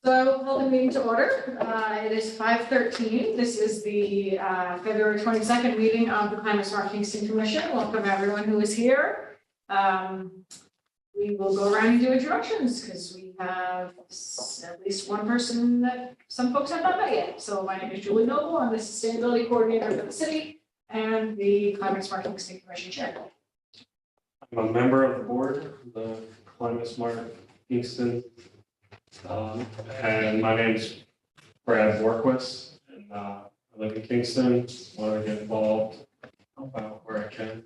So I will call the meeting to order. It is 5:13. This is the February 22nd meeting of the Climate Smart Kingston Commission. Welcome everyone who is here. We will go around and do introductions because we have at least one person that some folks have not met yet. So my name is Julie Noble. I'm the Sustainability Coordinator for the city and the Climate Smart Kingston Commission Chair. I'm a member of the board of the Climate Smart Kingston. And my name's Brad Borquist, and I live in Kingston. Want to get involved, help out where I can.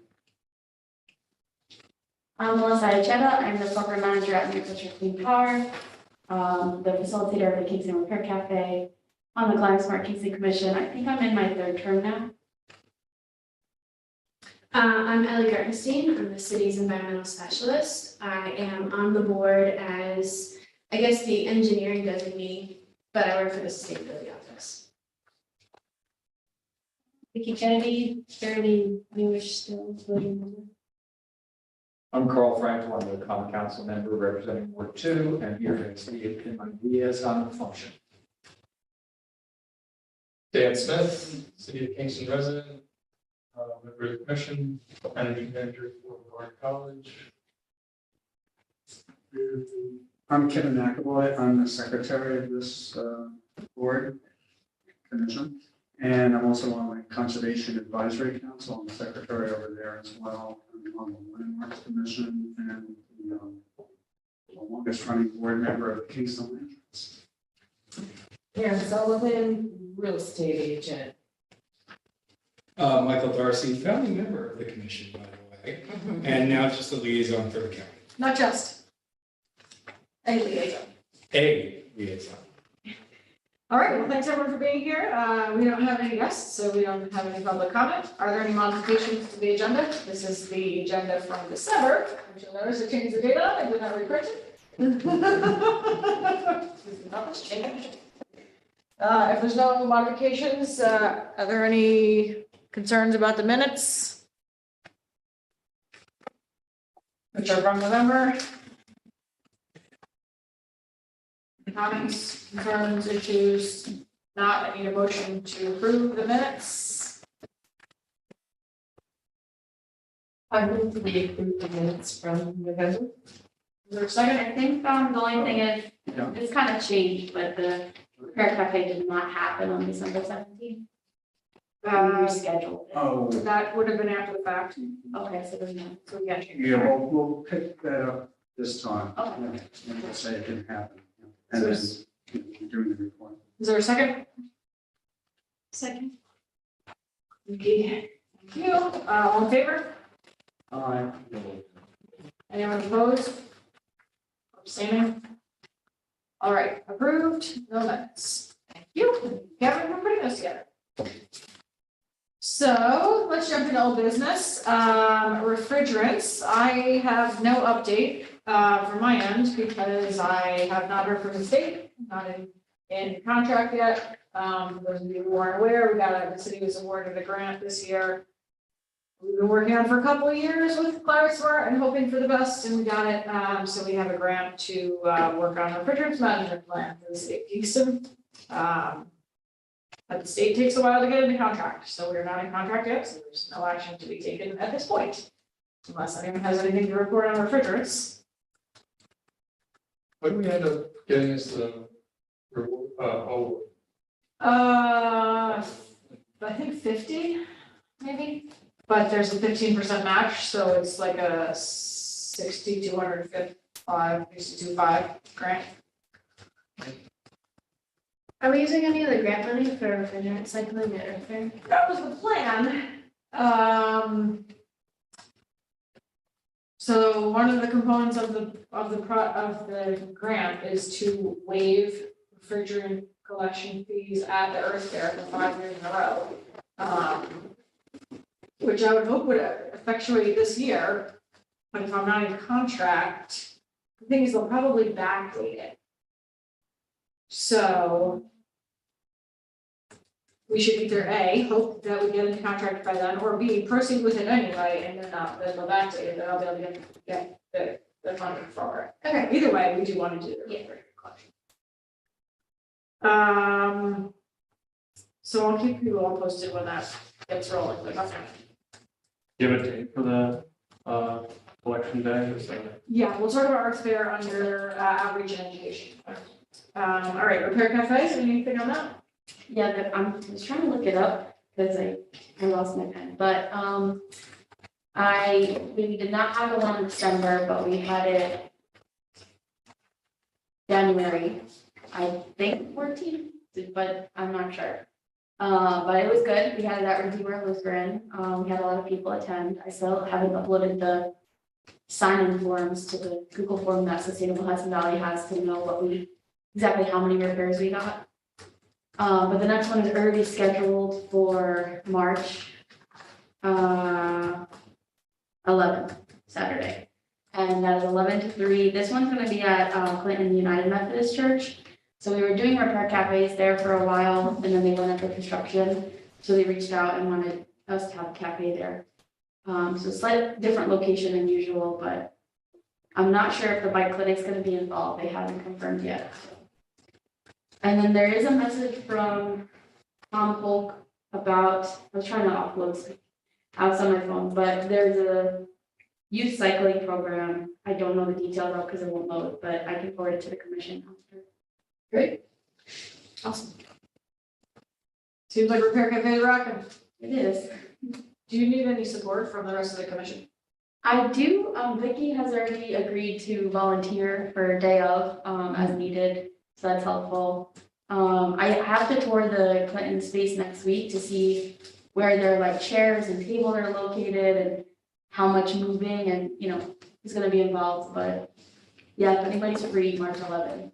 I'm Melissa Acheta. I'm the program manager at New Culture Clean Power, the facilitator of the Kingston Repair Cafe, on the Climate Smart Kingston Commission. I think I'm in my third term now. I'm Ellie Gartenstein. I'm the city's environmental specialist. I am on the board as, I guess, the engineering designee, but I work for the sustainability office. Vicky Kennedy, fairly newish still. I'm Carl Frankel. I'm the Common Council member representing Ward 2, and here to speak in ideas on the function. Dan Smith, City of Kingston resident, member of the commission, managing manager for Warren College. I'm Kevin McAvoy. I'm the secretary of this board commission. And I'm also on the Conservation Advisory Council. I'm the secretary over there as well. I'm on the Landmarks Commission and the longest running board member of the Kingston Land Trust. Aaron Sullivan, real estate agent. Michael Darcy, founding member of the commission, by the way, and now just a liaison for the county. Not just a liaison. A liaison. All right, well, thanks everyone for being here. We don't have any guests, so we don't have any public comment. Are there any modifications to the agenda? This is the agenda from December, which you'll notice it changed the date on, I did not reprint it. If there's no modifications, are there any concerns about the minutes? Which are from November? Comments, concerns, issues? Not, I need a motion to approve the minutes. I move we approve the minutes from November. Is there a second? I think the only thing is, it's kind of changed, but the Repair Cafe did not happen on December 17th. We rescheduled it. Oh, That would have been after the fact, Okay, so there's no. so we got to. yeah, we'll pick that up this time. Okay. And we'll say it didn't happen. And then doing the report. Is there a second? Second. Okay, thank you. All in favor? Aye. Anyone opposed? Abstaining? All right, approved, no minutes. Thank you. Kevin, we're putting this together. So let's jump into old business. Refrigerants, I have no update from my end because I have not heard from the state, not in contract yet. Those of you who aren't aware, the city was awarded a grant this year. We've been working on it for a couple of years with Climate Smart and hoping for the best, and we got it. So we have a grant to work on a refrigerants management plan for the city of Kingston. But the state takes a while to get into contract, so we're not in contract yet, so there's no action to be taken at this point. Unless anyone has anything to report on refrigerants. What do we end up getting as the reward? I think 50, maybe, but there's a 15% match, so it's like a 62.5 grant. Are we using any of the grant money for refrigerant cycling at Earthfare? That was the plan. So one of the components of the grant is to waive refrigerant collection fees at the Earth Fair for 5 years in a row. Which I would hope would effectuate this year, but if I'm not in contract, the thing is they'll probably backdate it. So we should either A, hope that we get a contract by then, or B, proceed with it anyway, and then go back to it, then I'll be able to get the funding for it. Okay. Either way, we do want to do the Yeah. refrigerator collection. So I'll keep you all posted when that gets rolling, but that's fine. Do you have a date for the, collection day, is that? Yeah, we'll talk about Earth Fair under outreach and education. All right, repair cafes, anything on that? Yeah, I was trying to look it up because I lost my pen, but we did not have it one in December, but we had it January, I think 14th, but I'm not sure. But it was good. We had it at Redeemer Lutheran. We had a lot of people attend. I still haven't uploaded the sign-in forms to the Google form that Sustainable Hudson Valley has to know exactly how many repairs we got. But the next one is already scheduled for March 11th, Saturday. And that is 11 to 3. This one's going to be at Clinton United Methodist Church. So we were doing repair cafes there for a while, and then they went under construction. So they reached out and wanted us to have a cafe there. So slightly different location than usual, but I'm not sure if the bike clinic's going to be involved. They haven't confirmed yet. And then there is a message from Tom Polk about, I was trying to upload apps on my phone, but there's a youth cycling program. I don't know the details of because it won't load, but I can forward it to the commission after. Great. Awesome. Seems like repair cafe is rocking. It is. Do you need any support from the rest of the commission? I do, Vicky has already agreed to volunteer for a day of, as needed, so that's helpful. I have to tour the Clinton space next week to see where their like chairs and tables are located and how much moving and, who's gonna be involved, but yeah, if anybody's free, March 11th,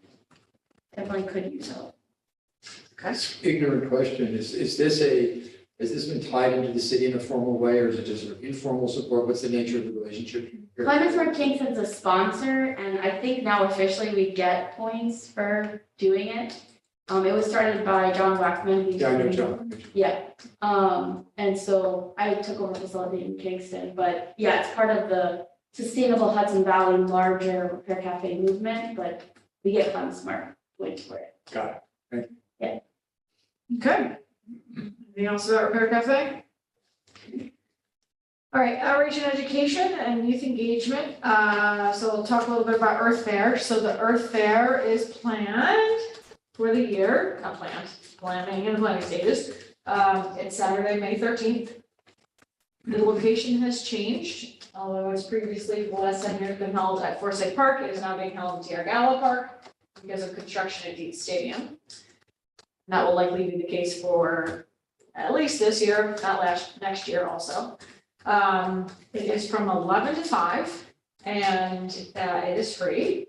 definitely could use help. Ignorant question, has this been tied into the city in a formal way, or is it just sort of informal support? What's the nature of the relationship? Climate Smart Kingston's a sponsor, and I think now officially we get points for doing it. It was started by John Waxman. Yeah, I know John. Yeah, and so I took over facilitating Kingston, but yeah, it's part of the Sustainable Hudson Valley larger repair cafe movement, but we get Climate Smart points for it. Got it. Okay. Anything else about repair cafe? All right, outreach and education and youth engagement. So we'll talk a little bit about Earth Fair. So the Earth Fair is planned for the year, not planned, planning in the planning stages. It's Saturday, May 13th. The location has changed, although it's previously, the last time it had been held at Forsyth Park, it is now being held at Tiargala Park because of construction at Deet Stadium. And that will likely be the case for at least this year, not next year also. It is from 11 to 5 and it is free.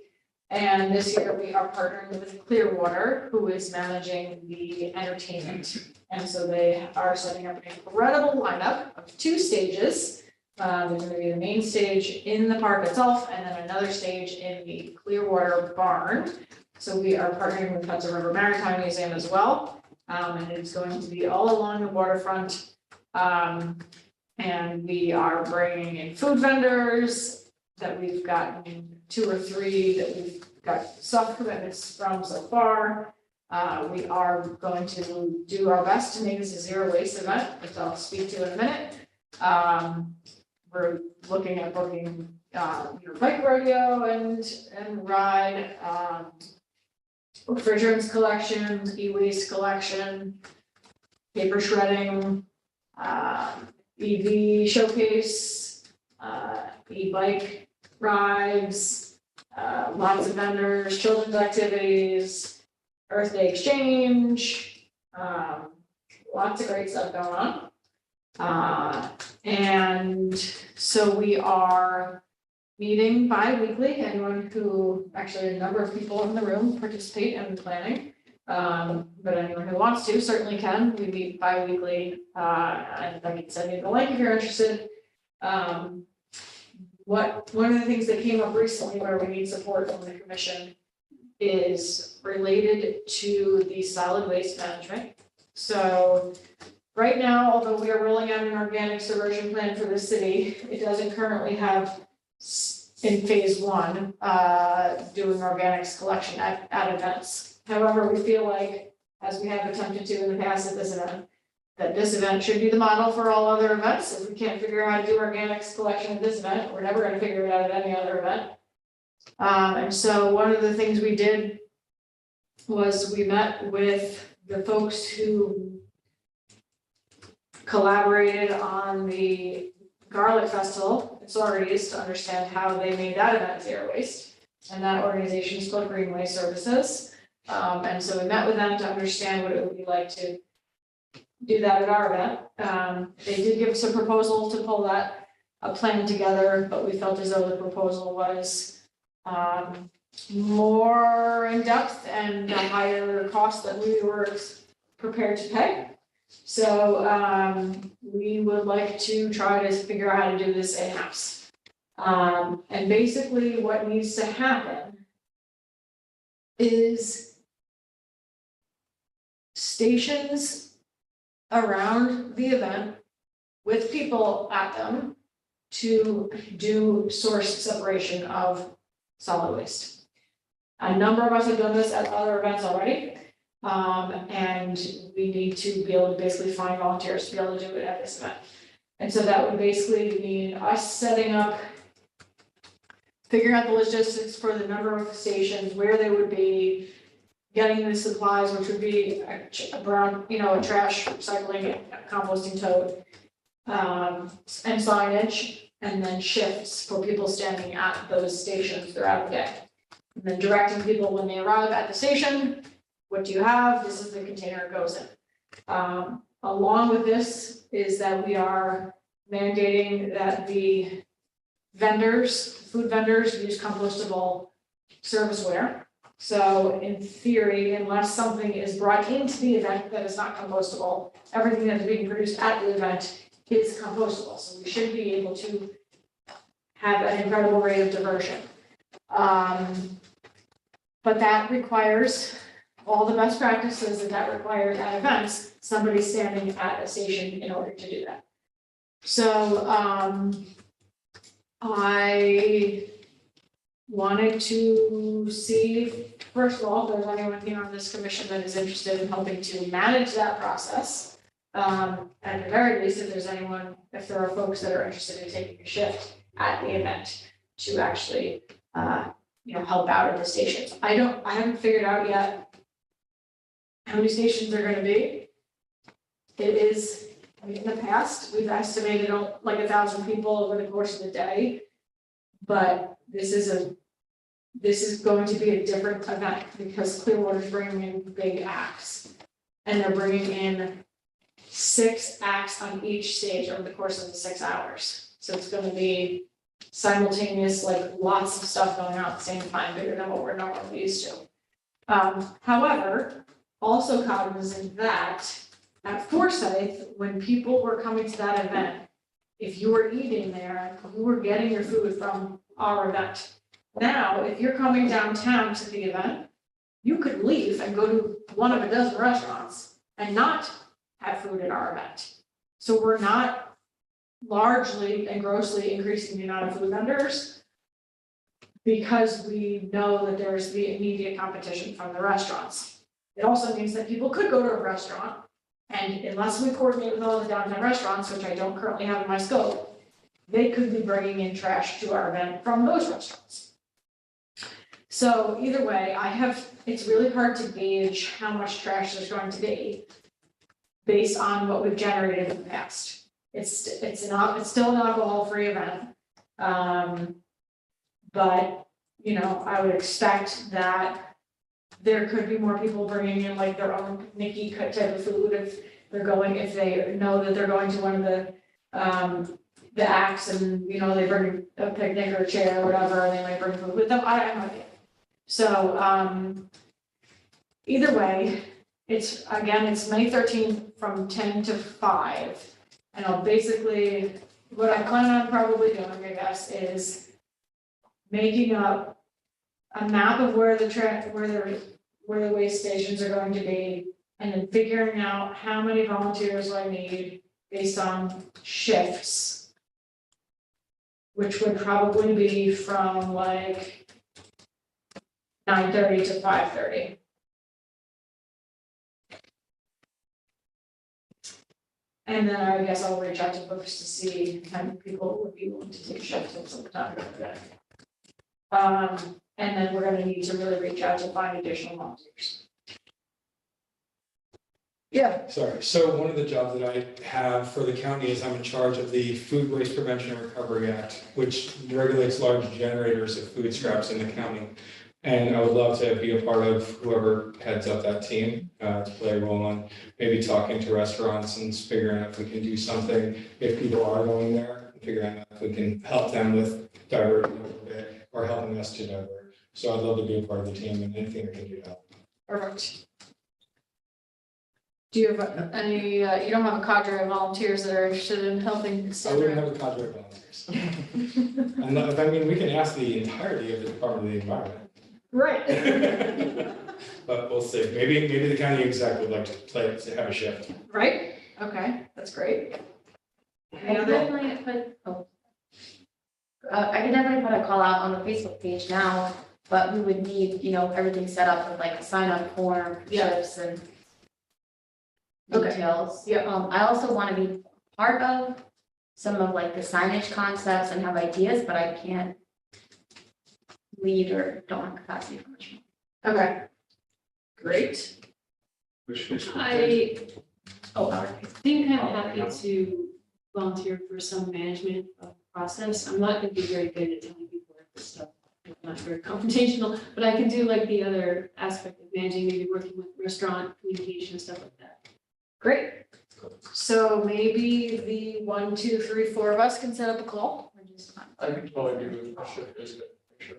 And this year we are partnering with Clearwater, who is managing the entertainment. And so they are setting up an incredible lineup of 2 stages. There's going to be the main stage in the park itself and then another stage in the Clearwater barn. So we are partnering with Hudson River Maritime Museum as well. And it's going to be all along the waterfront. And we are bringing in food vendors that we've gotten 2 or 3 that we've got soft commitments from so far. We are going to do our best to make this a zero waste event, which I'll speak to in a minute. We're looking at booking your bike rodeo and ride, refrigerants collection, e-waste collection, paper shredding, EV showcase, e-bike rides, lots of vendors, children's activities, Earth Day exchange, lots of great stuff going on. And so we are meeting bi-weekly. Anyone who, actually a number of people in the room participate in the planning. But anyone who wants to certainly can. We meet bi-weekly, and I can send you the link if you're interested. One of the things that came up recently where we need support from the commission is related to the solid waste management. So right now, although we are rolling out an organic diversion plan for the city, it doesn't currently have in phase one, doing organics collection at events. However, we feel like, as we have attempted to in the past at this event, that this event should be the model for all other events. If we can't figure out how to do organics collection at this event, we're never gonna figure it out at any other event. And so one of the things we did was we met with the folks who collaborated on the Garlic Festival, it's already is to understand how they made that event zero waste. And that organization is called Greenway Services. And so we met with them to understand what it would be like to do that at our event. They did give us a proposal to pull a plan together, but we felt as though the proposal was more in depth and a higher cost than we were prepared to pay. So we would like to try to figure out how to do this in-house. And basically what needs to happen is stations around the event with people at them to do source separation of solid waste. A number of us have done this at other events already. And we need to be able to basically find volunteers to be able to do it at this event. And so that would basically mean us setting up, figuring out the logistics for the number of stations, where they would be, getting the supplies, which would be a brown, a trash recycling, composting tote, and signage, and then shifts for people standing at those stations throughout the day. And then directing people when they arrive at the station, what do you have? This is the container it goes in. Along with this is that we are mandating that the food vendors use compostable serviceware. So in theory, unless something is brought into the event that is not compostable, everything that is being produced at the event is compostable. So we should be able to have an incredible rate of diversion. But that requires all the best practices that requires at events, somebody standing at a station in order to do that. So I wanted to see, first of all, if there's anyone here on this commission that is interested in helping to manage that process. At the very least, if there are folks that are interested in taking a shift at the event to actually, help out at the stations. I haven't figured out yet how many stations are gonna be. It is, in the past, we've estimated like 1,000 people over the course of the day. But this is going to be a different event because Clearwater's bringing in big acts. And they're bringing in 6 acts on each stage over the course of the 6 hours. So it's gonna be simultaneous, like lots of stuff going on at the same time, bigger than what we're normally used to. However, also cognizant that at Forsyth, when people were coming to that event, if you were eating there, you were getting your food from our event. Now, if you're coming downtown to the event, you could leave and go to one of a dozen restaurants and not have food at our event. So we're not largely and grossly increasing the amount of food vendors because we know that there's the immediate competition from the restaurants. It also means that people could go to a restaurant, and unless we coordinate with all the downtown restaurants, which I don't currently have in my scope, they could be bringing in trash to our event from those restaurants. So either way, it's really hard to gauge how much trash there's going to be based on what we've generated in the past. It's still an alcohol-free event. But, I would expect that there could be more people bringing in like their own Nikki type of food if they know that they're going to one of the acts and, they bring a picnic or a chair or whatever, and they might bring food with them. I have no idea. So, either way, it's May 13th from 10 to 5. And what I plan on probably doing, I guess, is making up a map of where the waste stations are going to be, and then figuring out how many volunteers I need based on shifts. Which would probably be from like 9:30 to 5:30. And then I guess I'll reach out to folks to see how many people would be willing to take shifts at some time. And then we're gonna need to really reach out to find additional volunteers. Yeah. Sorry, so one of the jobs that I have for the county is I'm in charge of the Food Waste Prevention and Recovery Act, which regulates large generators of food scraps in the county. And I would love to be a part of whoever heads up that team, to play a role on maybe talking to restaurants and figuring out if we can do something, if people are going there, figuring out if we can help them with diverting a little bit or helping us to divert. So I'd love to be a part of the team and anything I can do to help. Perfect. Do you have any, you don't have a cadre of volunteers that are interested in helping? I wouldn't have a cadre of volunteers. And I mean, we can ask the entirety of the Department of the Environment. Right. But we'll see. Maybe the county exec would like to have a shift. Right, okay, that's great. I Any could other? definitely I could definitely put a call out on the Facebook page now, but we would need, everything set up with like a sign up form, Yeah. shifts and Okay. details. Yeah. I also want to be part of some of like the signage concepts and have ideas, but I can't lead or don't have capacity for much more. Okay. Great. I Oh, think I'm happy to volunteer for some management of the process. I'm not gonna be very good at telling people like this stuff. I'm not very confrontational, but I can do like the other aspect of managing, maybe working with restaurant communication, stuff like that. Great. So maybe the 1, 2, 3, 4 of us can set up a call. we're just I can totally do a shift visit. Sure.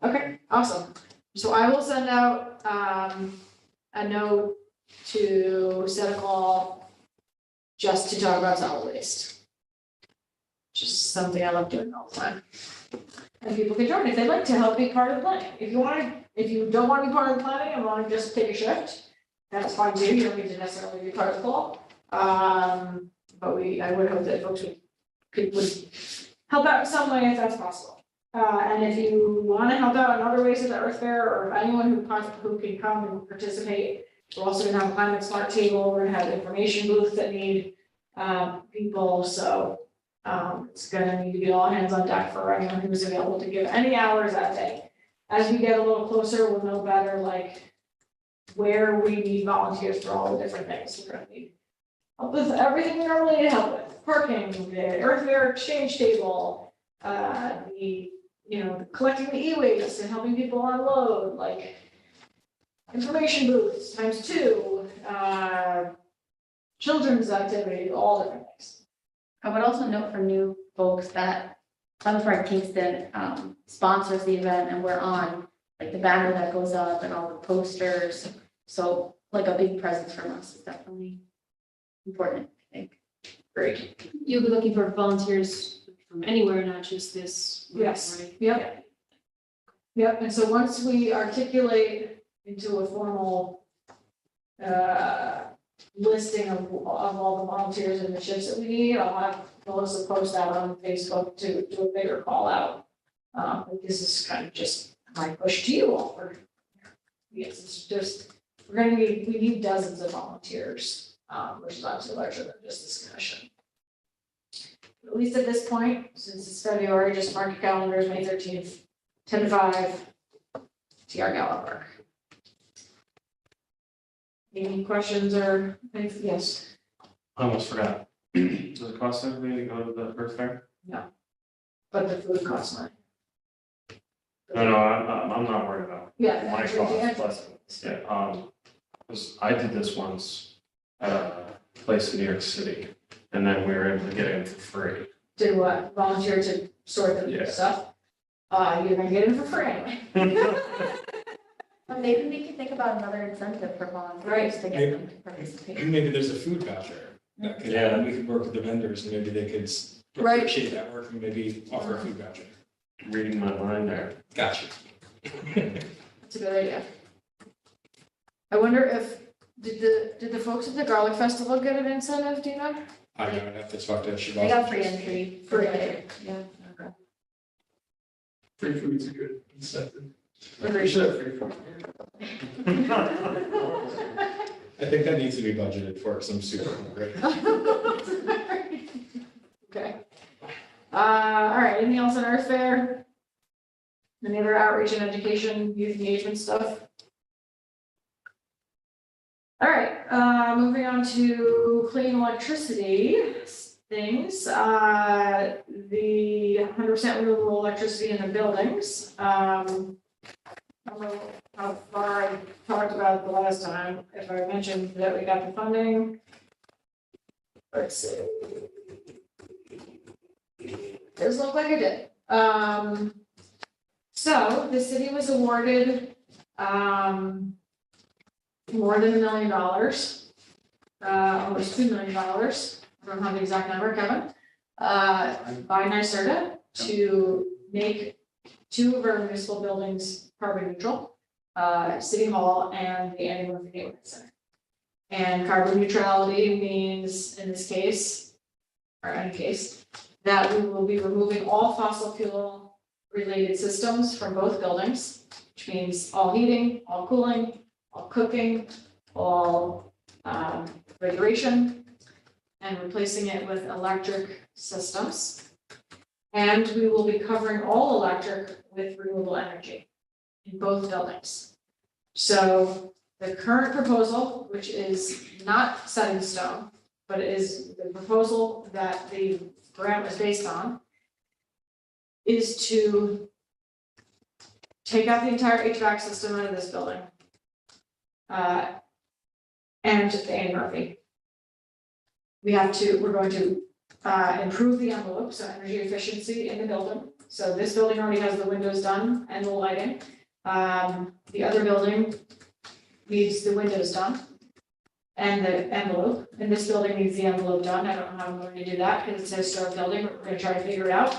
Okay, awesome. So I will send out a note to set a call just to talk about solid waste. Just something I love doing all the time. And people can join if they'd like to help be part of the planning. If you don't want to be part of the planning and want to just take a shift, that's fine too. You don't need to necessarily be part of the call. But I would hope that folks would help out in some way if that's possible. And if you want to help out in other ways at the Earth Fair, or anyone who can come and participate, we're also gonna have a climate smart table. We're gonna have information booths that need people. So it's gonna need to be all hands on deck for anyone who's available to give any hours that day. As we get a little closer, we'll know better like where we need volunteers for all the different things. We're gonna need help with everything we normally need help with: parking, the Earth Fair exchange table, collecting the e-waste and helping people unload, like information booths ×2, children's activities, all different things. I would also note for new folks that Sunfront Kingston sponsors the event and we're on like the banner that goes up and all the posters. So like a big presence from us is definitely important, I think. Great. You'll be looking for volunteers from anywhere, not just this. Yes. Right? Yep. Yep, and so once we articulate into a formal listing of all the volunteers and the shifts that we need, I'll have Melissa post that on Facebook to do a bigger call out. This is kind of just my push to you all for, yes, it's just, we need dozens of volunteers, which is obviously larger than just this commission. At least at this point, since it's February, just mark your calendars, May 13th, 10 to 5, TR Gala Park. Any questions or anything? Yes, I almost forgot. Does it cost everybody to go to the Earth Fair? but the food costs money. No, I'm not worried about Yeah. my actually, cost, but, yeah, 'cause I did this once at a place in New York City, and then we were able to get in for free. Did what? Volunteer to sort the Yeah. stuff? You're gonna get it for free anyway. But maybe we could think about another incentive for volunteers to get them to participate. Maybe there's a food voucher that could, Yeah. we could work with the vendors and maybe they could Right. appreciate that work and maybe offer a food voucher. Reading my mind there. Gotcha. That's a good idea. I wonder if Did the folks at the Garlic Festival get an incentive, do you know? I don't have to talk to Siobhan. They got free entry. Free. Yeah. Okay. Free food's a good incentive. Free We should have free food. I think that needs to be budgeted for, because I'm super hungry. Okay. All right, anything else on Earth Fair? Any other outreach and education, youth engagement stuff? All right, moving on to clean electricity things. The 100% renewable electricity in the buildings. I don't know how far I talked about it the last time, if I mentioned that we got the funding. Let's see. Does look like I did. So the city was awarded, more than $1 million, almost $2 million. I don't have the exact number, Kevin, by NYSERDA to make 2 of our municipal buildings carbon neutral, City Hall and the Annie Murphy Neighborhood Center. And carbon neutrality means, in this case, or any case, that we will be removing all fossil fuel related systems from both buildings, which means all heating, all cooling, all cooking, all refrigeration, and replacing it with electric systems. And we will be covering all electric with renewable energy in both buildings. So the current proposal, which is not set in stone, but it is the proposal that the grant was based on, is to take out the entire HVAC system out of this building. And the Annie Murphy. We're going to improve the envelope, so energy efficiency in the building. So this building already has the windows done and the lighting. The other building needs the windows done and the envelope, and this building needs the envelope done. I don't know how I'm going to do that because it's a historic building, but we're going to try to figure it out.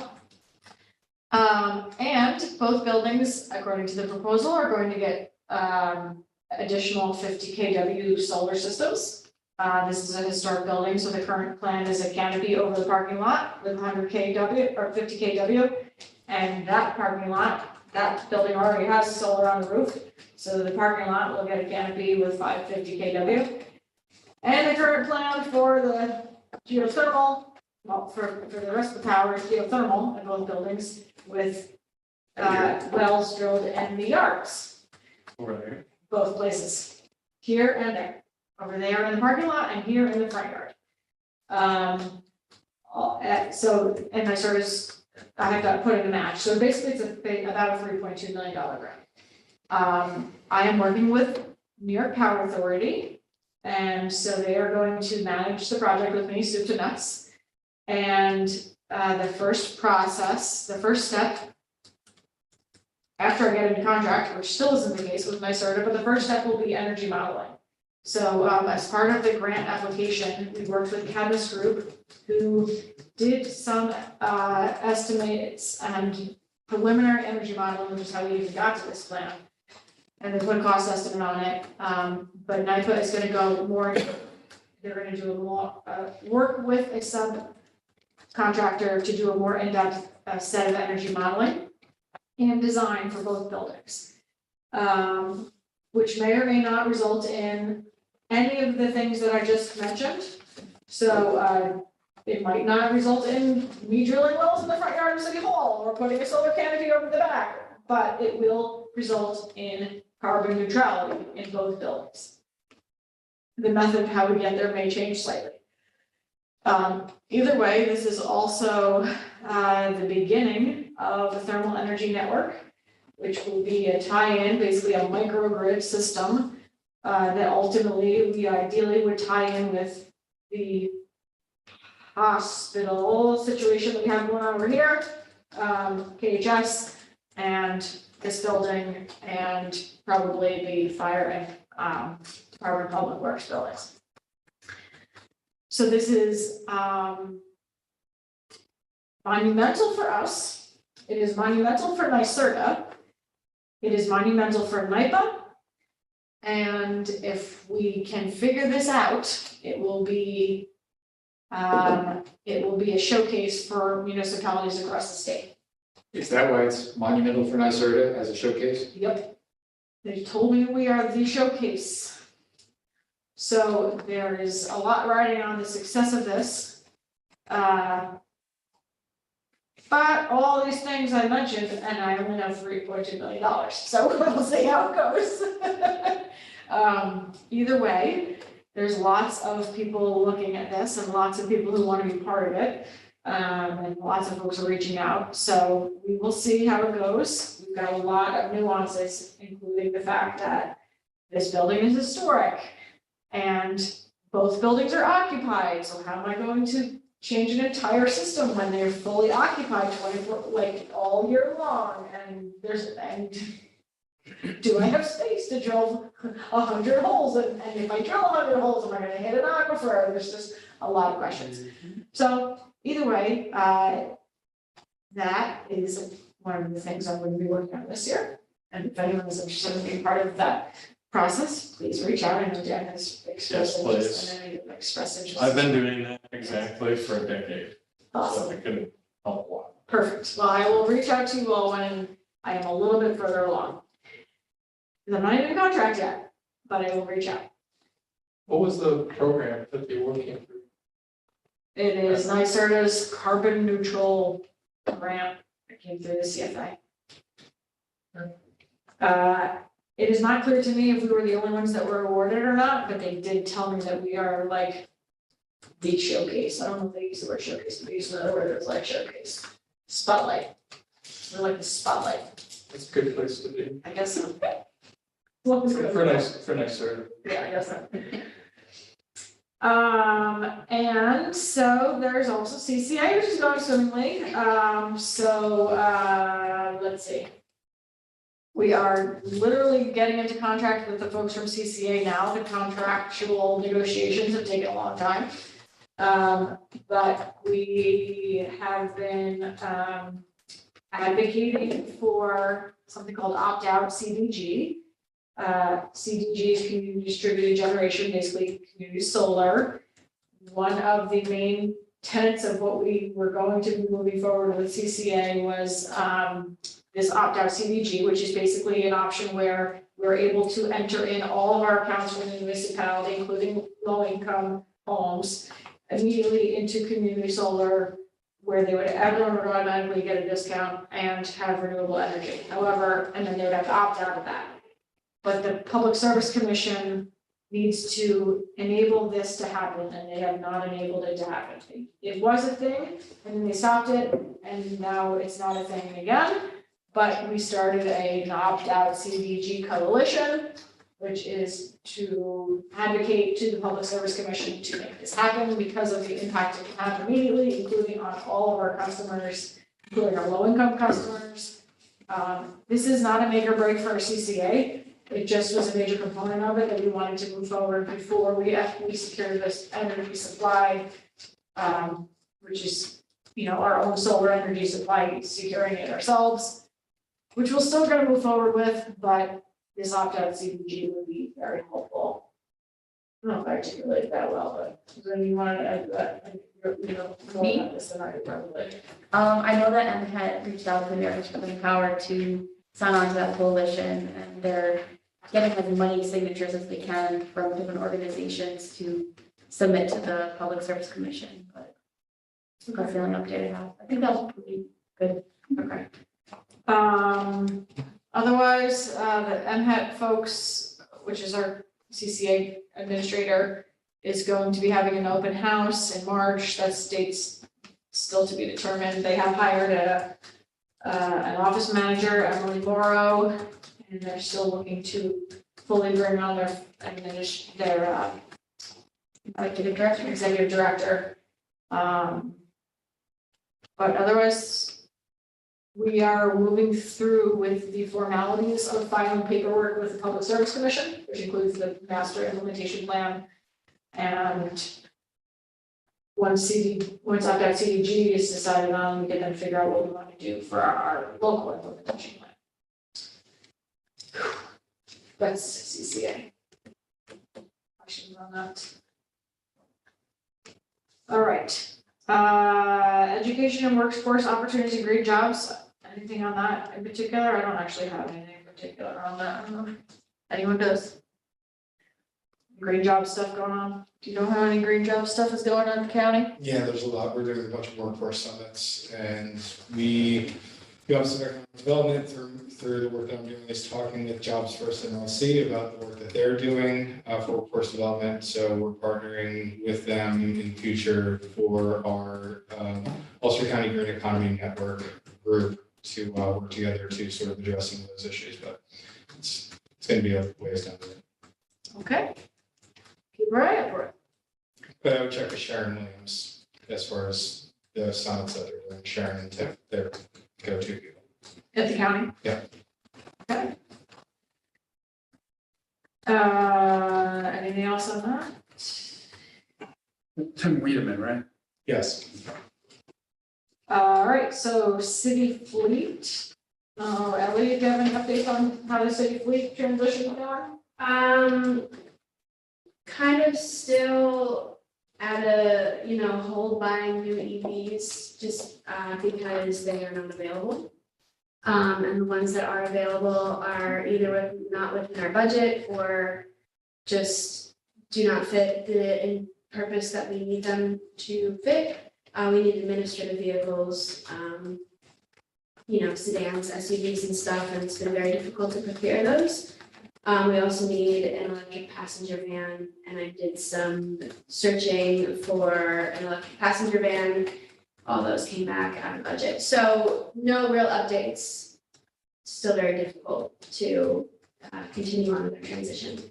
And both buildings, according to the proposal, are going to get additional 50 kW solar systems. This is a historic building, so the current plan is a canopy over the parking lot with 100 kW or 50 kW. And that parking lot, that building already has solar on the roof. So the parking lot will get a canopy with 550 kW. And the current plan for the geothermal, well, for the rest of the power is geothermal in both buildings with wells drilled in the yards, Right. both places, here and there, over there in the parking lot and here in the front yard. So, and my service, I have to put in a match, so basically it's about a $3.2 million grant. I am working with New York Power Authority, and so they are going to manage the project with me, soup to nuts. And the first step, after I get into contract, which still isn't the case with NYSERDA, but the first step will be energy modeling. So as part of the grant application, we worked with Chemist Group, who did some estimates and preliminary energy modeling, which is how we even got to this plan. And they put a cost estimate on it, but NYPA is gonna go more, they're gonna do a more, work with a subcontractor to do a more in-depth set of energy modeling and design for both buildings. Which may or may not result in any of the things that I just mentioned. So it might not result in me drilling wells in the front yard of City Hall or putting a solar canopy over the back, but it will result in carbon neutrality in both buildings. The method of how we get there may change slightly. Either way, this is also the beginning of a thermal energy network, which will be a tie-in, basically a microgrid system that ultimately we ideally would tie in with the hospital situation that we have going on over here, KHS, and this building, and probably the fire and Department of Public Works buildings. So this is monumental for us. It is monumental for NYSERDA. It is monumental for NYPA. And if we can figure this out, it will be a showcase for municipalities across the state. Is that why it's monumental for NYSERDA as a showcase? Yep. They told me we are the showcase. So there is a lot riding on the success of this. But all these things I mentioned, and I only have $3.2 million, so we'll see how it goes. Either way, there's lots of people looking at this and lots of people who want to be part of it. And lots of folks are reaching out, so we will see how it goes. We've got a lot of nuances, including the fact that this building is historic and both buildings are occupied, so how am I going to change an entire system when they're fully occupied 24, like all year long, and do I have space to drill 100 holes, and if I drill 100 holes, am I gonna hit an aquifer? There's just a lot of questions. So either way, that is one of the things I'm going to be working on this year. And if anyone is interested in being part of that process, please reach out. I know Dan has expressed Yes, interest, please. and I know you've expressed interest. I've been doing that exactly for a decade, Awesome. so I can help a lot. Perfect. Well, I will reach out to you all when I am a little bit further along. Because I'm not even in contract yet, but I will reach out. What was the program that they were working through? It is NYSERDA's carbon neutral grant that came through the CFA. It is not clear to me if we were the only ones that were awarded or not, but they did tell me that we are like the showcase. I don't know if they use the word showcase, but they use another word that's like showcase. Spotlight. We're like the spotlight. It's a good place to be. I guess so. Well, it's good. For nice, sir. Yeah, I guess so. And so there's also CCA, which is going swimmingly. Let's see. We are literally getting into contract with the folks from CCA now. The contractual negotiations have taken a long time. But we have been, advocating for something called opt-out CDG. CDG is community distributed generation, basically community solar. One of the main tenets of what we were going to be moving forward with CCA was this opt-out CDG, which is basically an option where we're able to enter in all of our accounts within the municipality, including low-income homes, immediately into community solar, where everyone would automatically get a discount and have renewable energy. However, and then they would have to opt out of that. But the Public Service Commission needs to enable this to happen, and they have not enabled it to happen. It was a thing, and then they stopped it, and now it's not a thing again. But we started an opt-out CDG coalition, which is to advocate to the Public Service Commission to make this happen because of the impact it can have immediately, including on all of our customers, including our low-income customers. This is not a make or break for our CCA. It just was a major component of it that we wanted to move forward before we secure this energy supply, which is, our own solar energy supply, securing it ourselves, which we're still gonna move forward with, but this opt-out CDG would be very helpful. I don't know if I articulated that well, but is there anything you wanted to add to that? More Me? about this than I did probably. I know that M had reached out to the Americans for Clean Power to sign on to that coalition, and they're getting as many signatures as they can from different organizations to submit to the Public Service Commission, but that's the only update I have. I think that was pretty good. Okay. Otherwise, the MHET folks, which is our CCA administrator, is going to be having an open house in March. That date's still to be determined. They have hired an office manager, Emily Morrow, and they're still looking to fully bring on their executive director. But otherwise, we are moving through with the formalities of filing paperwork with the Public Service Commission, which includes the master implementation plan. And once opt-out CDG is decided on, we can then figure out what we want to do for our local implementation plan. That's CCA. on that. All right, education and workforce opportunities and great jobs, anything on that in particular? I don't actually have anything in particular on that. I don't know. Anyone does? Green job stuff going on? Do you know how any green job stuff is going on in the county? Yeah, there's a lot. We're doing a bunch of workforce summits and we have some economic development through the work that I'm doing is talking with Jobs First NLC about the work that they're doing for workforce development. So we're partnering with them in future for our Ulster County Green Economy Network group to work together to sort of address some of those issues, but it's going to be a ways down the road. Okay. Keep your eye out for it. But I would check with Sharon Williams as far as the summits that they're doing. Sharon and Tim, they're go-to people. At the county? Yeah. Okay. Anything else on that? Tim Wiedemann, right? Yes. All right, so city fleet. Ellie, do you have any updates on how the city fleet transition is going? Kind of still at a, hold buying new EVs, just because they are not available. And the ones that are available are either not within our budget or just do not fit the purpose that we need them to fit. We need administrative vehicles, sedans, SUVs and stuff, and it's been very difficult to procure those. We also need an electric passenger van, and I did some searching for an electric passenger van. All those came back out of budget, so no real updates. Still very difficult to continue on with the transition.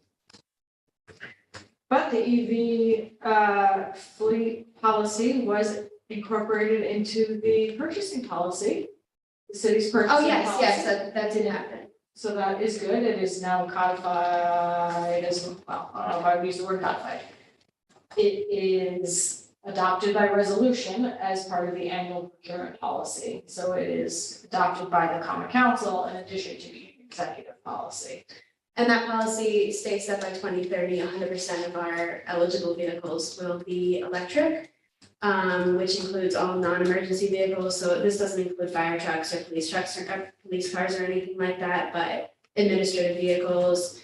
But the EV fleet policy was incorporated into the purchasing policy, the city's purchasing Oh, policy. yes, that did happen. So that is good. It is now codified as, well, I don't know if I would use the word codified. It is adopted by resolution as part of the annual procurement policy. So it is adopted by the common council in addition to the executive policy. And that policy states that by 2030, 100% of our eligible vehicles will be electric, which includes all non-emergency vehicles. So this doesn't include fire trucks or police trucks or police cars or anything like that, but administrative vehicles,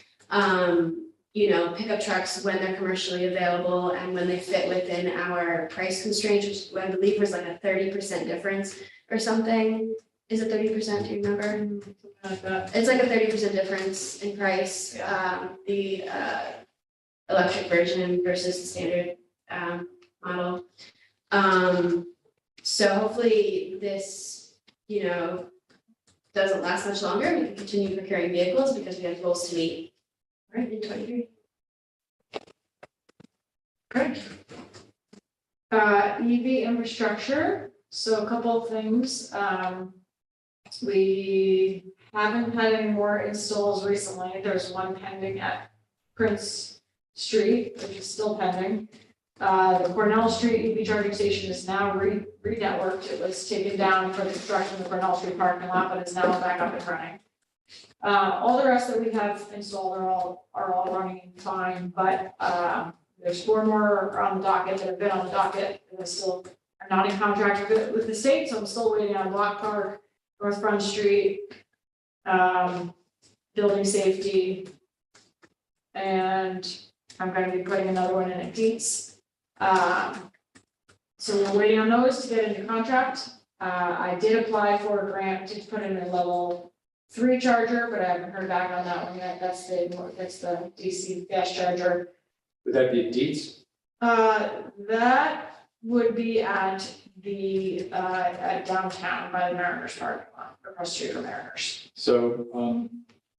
pickup trucks when they're commercially available and when they fit within our price constraints, which I believe was like a 30% difference or something. Is it 30%? Do you remember? Like that. It's like a 30% difference in price, the electric version versus the standard model. So hopefully this, doesn't last much longer. We can continue procuring vehicles because we have goals to meet, right, in 23. Great. EV infrastructure. So a couple of things. We haven't had any more installs recently. There's one pending at Prince Street, which is still pending. The Cornell Street EV charging station is now re-networked. It was taken down for the construction of the Cornell Street parking lot, but is now back up and running. All the rest that we have installed are all running fine, but there's 4 more on the docket that have been on the docket and still are not in contract with the state, so I'm still waiting on Block Park, North Front Street, building safety, and I'm going to be putting another one in at Dietz. So we're waiting on those to get into contract. I did apply for a grant to put in a level 3 charger, but I haven't heard back on that one yet. That's the DC fast charger. Would that be at Dietz? That would be at the at downtown by the Mariners parking lot, across the street from Mariners. So,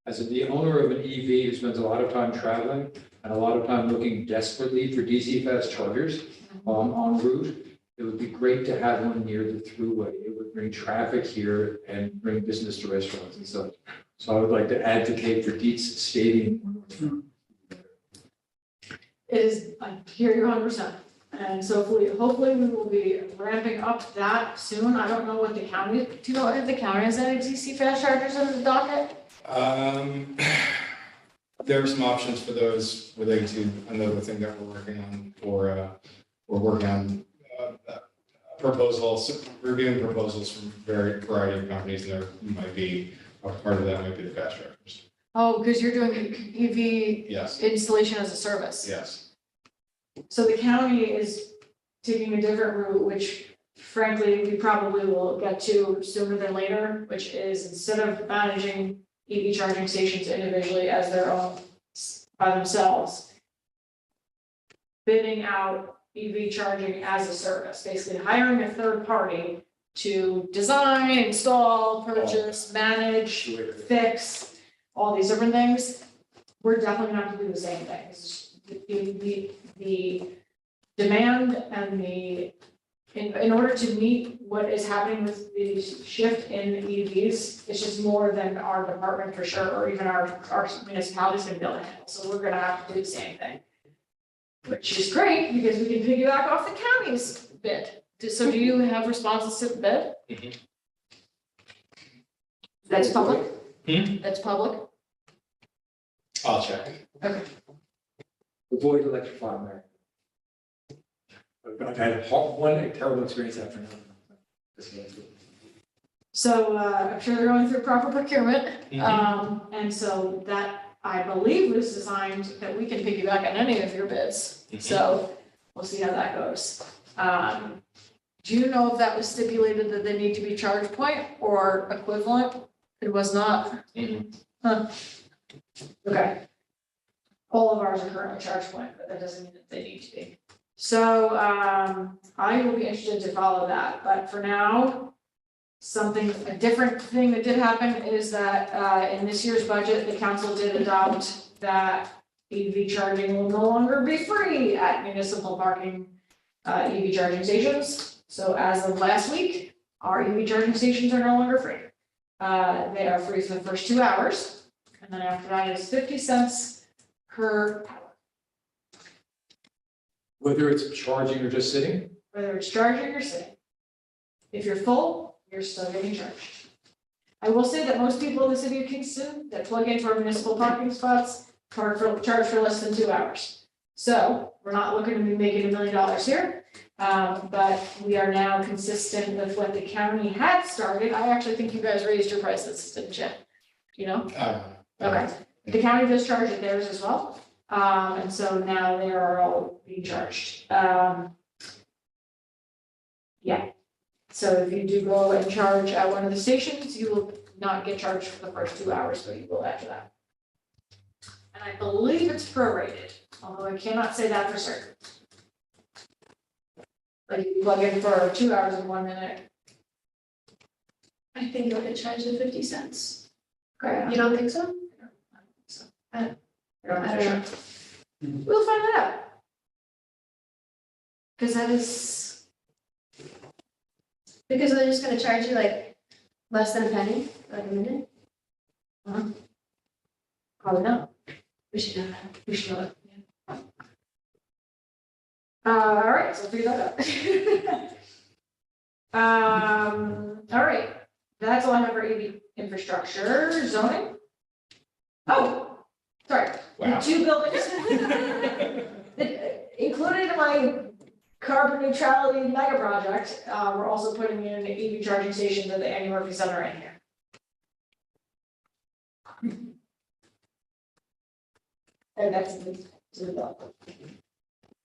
as the owner of an EV who spends a lot of time traveling and a lot of time looking desperately for DC fast chargers en route, it would be great to have one near the thruway. It would bring traffic here and bring business to restaurants and such. So I would like to advocate for Dietz Stadium. It is, I hear you 100%. And so hopefully we will be ramping up that soon. I don't know what the county, do you know if the county has any DC fast chargers in the docket? there are some options for those related to another thing that we're working on, or we're working on proposals, reviewing proposals from variety of companies, and there might be, a part of that might be the fast chargers. Oh, because you're doing EV Yes, installation as a service. yes. So the county is taking a different route, which frankly, we probably will get to sooner than later, which is instead of managing EV charging stations individually as their own by themselves, bidding out EV charging as a service, basically hiring a third party to design, install, purchase, manage, fix, all these different things. We're definitely gonna have to do the same thing. The demand and in order to meet what is happening with the shift in EVs, it's just more than our department for sure, or even our municipality's gonna be able to handle. So we're gonna have to do the same thing. Which is great, because we can piggyback off the county's bid. So do you have responses to the bid? Mhm. That's public? Hmm? That's public? I'll check. Okay. Avoid electrifying there. I've had one terrible experience after another. So, I'm sure they're going through proper procurement, Mhm. and so that, I believe, was designed that we can piggyback on any of your bids. So, we'll see how that goes. Do you know if that was stipulated that they need to be charge point or equivalent? It was not? Huh. Okay. All of ours are currently charge point, but that doesn't mean that they need to be. So, I will be interested to follow that, but for now, a different thing that did happen is that, in this year's budget, the council did adopt that EV charging will no longer be free at municipal parking, EV charging stations. So as of last week, our EV charging stations are no longer free. They are free for the first 2 hours, and then after that it's 50 cents per hour, Whether it's charging or just sitting, whether it's charging or sitting. If you're full, you're still getting charged. I will say that most people in the city of Kingston that plug into our municipal parking spots charge for less than 2 hours. So we're not looking to be making $1 million here, but we are now consistent with what the county had started. I actually think you guys raised your prices, didn't you? You know? Okay. The county does charge at theirs as well. And so now they are all being charged. Yeah. So if you do go and charge at one of the stations, you will not get charged for the first 2 hours, but you will after that. And I believe it's prorated, although I cannot say that for certain. Like if you plug in for 2 hours and 1 minute. I think you'll get charged at 50 cents. Okay. You don't think so? I don't know I for don't sure. We'll find that out. Because that is, Because they're just gonna charge you like less than a penny, like a minute. probably not. We should know that. We should know it. Yeah. All right, so figure that out. All right, that's all I have for EV infrastructure, zoning. Oh, sorry, the Wow. 2 buildings. Included in my carbon neutrality mega project, we're also putting in EV charging stations at the Annie Murphy Center in here. And that's the bill.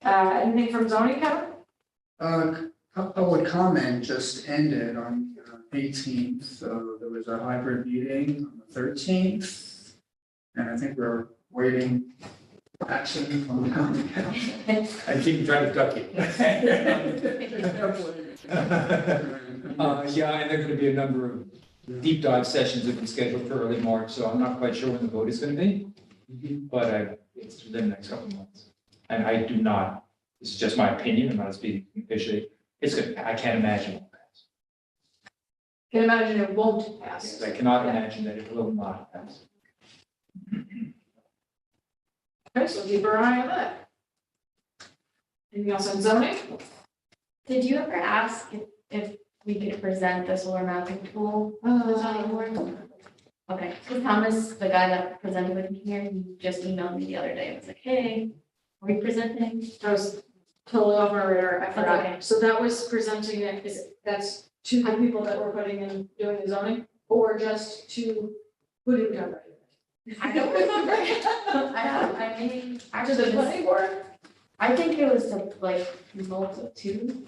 Anything from zoning, Kevin? Public comment just ended on 18th, so there was a hybrid meeting on the 13th. And I think we're waiting action from the county council. I keep trying to duck you. Yeah, and there are gonna be a number of deep dive sessions that have been scheduled for early March, so I'm not quite sure when the vote is gonna be. But it's within the next couple of months. And I do not, this is just my opinion, I'm not speaking officially, it's good, I can't imagine it will pass. Can imagine it won't pass. I cannot imagine that it will not pass. Okay, so keep our eye on that. Anything else on zoning? Did you ever ask if we could present the solar mapping tool to the zoning board? Okay, so Thomas, the guy that presented with me here, he just emailed me the other day, and was like, hey, are we presenting? I was totally off my radar, I Okay. forgot. So that was presenting it, that's to the people that were putting in, doing the zoning, or just to, who did we talk about? I don't remember. I mean, To actually, the this- planning board? I think it was to like multitude.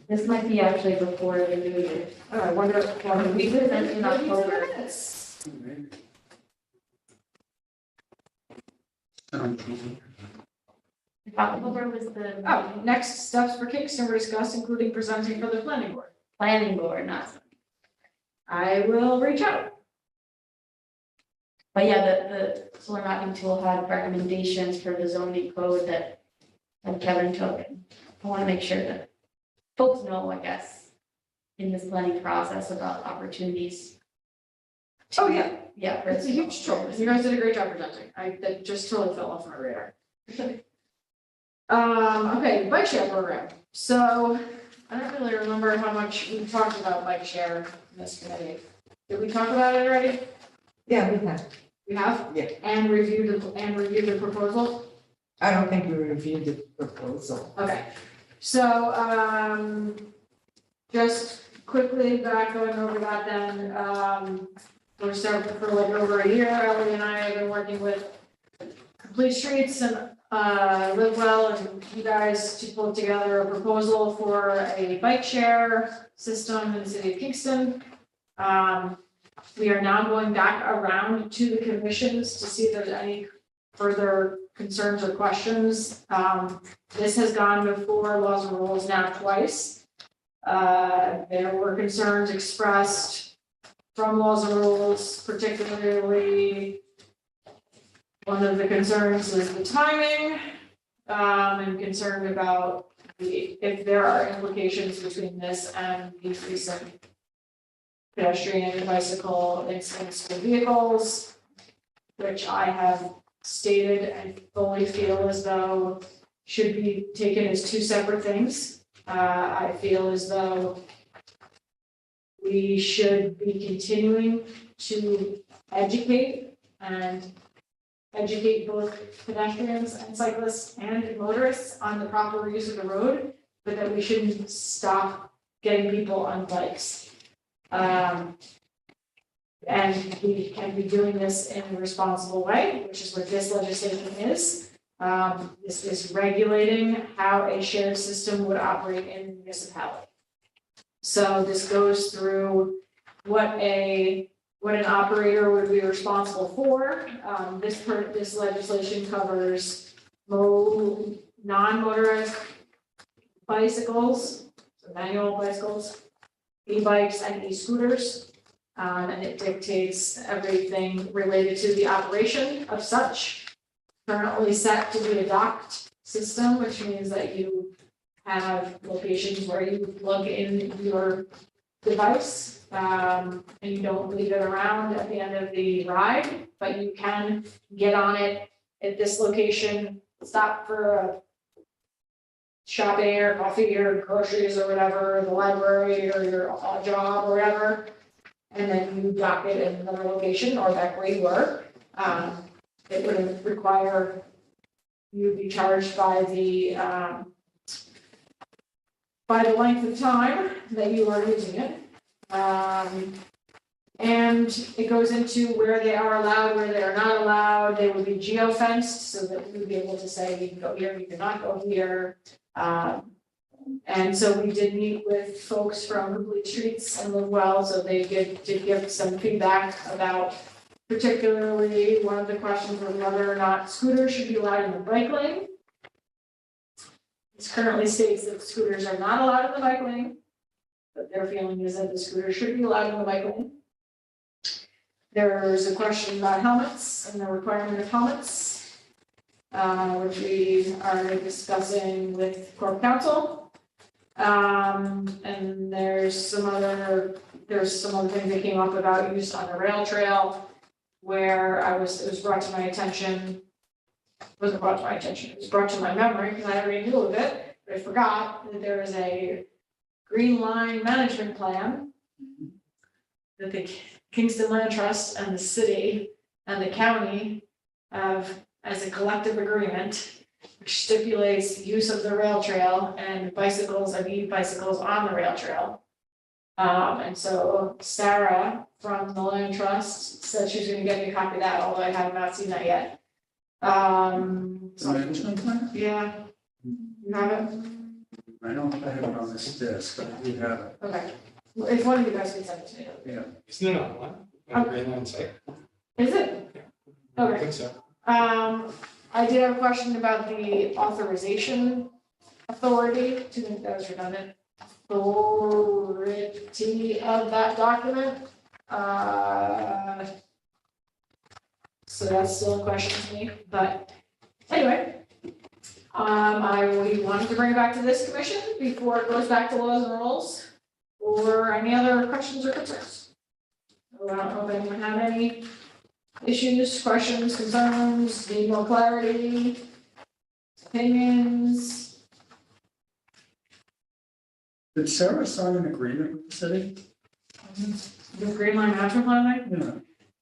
This might be actually before the new year. Oh, I wonder, well, We present in October. Maybe. Um, October was the Oh, next steps for Kingston were discussed, including presenting for the planning board. planning board, not. I will reach out. But yeah, the solar mapping tool had recommendations for the zoning code that Kevin took. I want to make sure that folks know, I guess, in this planning process about opportunities. Oh, yeah, Yeah. for- it's a huge tool. You guys did a great job presenting. That just totally fell off my radar. Okay, bike share program. So I don't really remember how much we talked about bike share in this committee. Did we talk about it already? Yeah, we have. We have? Yeah. And review the proposal? I don't think we reviewed the proposal. Okay, so, just quickly back going over that then, we're starting for like over a year, Ellie and I have been working with Complete Streets and, Live Well and you guys to pull together a proposal for a bike share system in the city of Kingston. We are now going back around to the commissions to see if there's any further concerns or questions. This has gone before Laws and Rules now twice. There were concerns expressed from Laws and Rules, particularly one of the concerns is the timing, and concerned about if there are implications between this and the recent pedestrian and bicycle incidents with vehicles, which I have stated and fully feel as though should be taken as two separate things. I feel as though we should be continuing to educate both pedestrians and cyclists and motorists on the proper use of the road, but that we shouldn't stop getting people on bikes. And we can be doing this in a responsible way, which is what this legislation is. This is regulating how a shared system would operate in a municipality. So this goes through what an operator would be responsible for. This legislation covers non-motorized bicycles, so manual bicycles, e-bikes and e-scooters. And it dictates everything related to the operation of such. Currently set to be a docked system, which means that you have locations where you plug in your device, and you don't leave it around at the end of the ride, but you can get on it at this location, stop for a shopping or coffee or groceries or whatever, the library or your job or whatever. And then you dock it in another location or back where you were. It would require you to be charged by the length of time that you are using it. And it goes into where they are allowed, where they are not allowed. They would be geo-fenced so that we would be able to say, you can go here, you cannot go here. And so we did meet with folks from Complete Streets and Live Well, so they did give some feedback about particularly one of the questions was whether or not scooters should be allowed in the bike lane. This currently states that scooters are not allowed in the bike lane, but their feeling is that the scooter should be allowed in the bike lane. There's a question about helmets and the requirement of helmets, which we are discussing with Corp Council. And there's some other things that came up about use on the rail trail where it was brought to my attention. It wasn't brought to my attention, it was brought to my memory because I already knew of it, but I forgot that there is a green line management plan that the Kingston Land Trust and the city and the county have, as a collective agreement, which stipulates use of the rail trail and bicycles and e-bicycles on the rail trail. And so Sarah from the Land Trust said she was gonna get me a copy of that, although I have not seen that yet. The management plan? Yeah. You have it? I don't have it on this disc, but I do have it. Okay. If one of you guys can send it to me. Yeah. Isn't it online? On the Green Line site? Is it? I Okay. think so. I did have a question about the authorization authority, that was redundant. Authority of that document. So that's still a question to me, but anyway. We wanted to bring it back to this commission before it goes back to laws and rules. Or any other questions or concerns? So I don't know if anyone had any issues, questions, concerns, need more clarity, opinions. Did Sarah sign an agreement with the city? The Green Line Master Plan, thing? Yeah.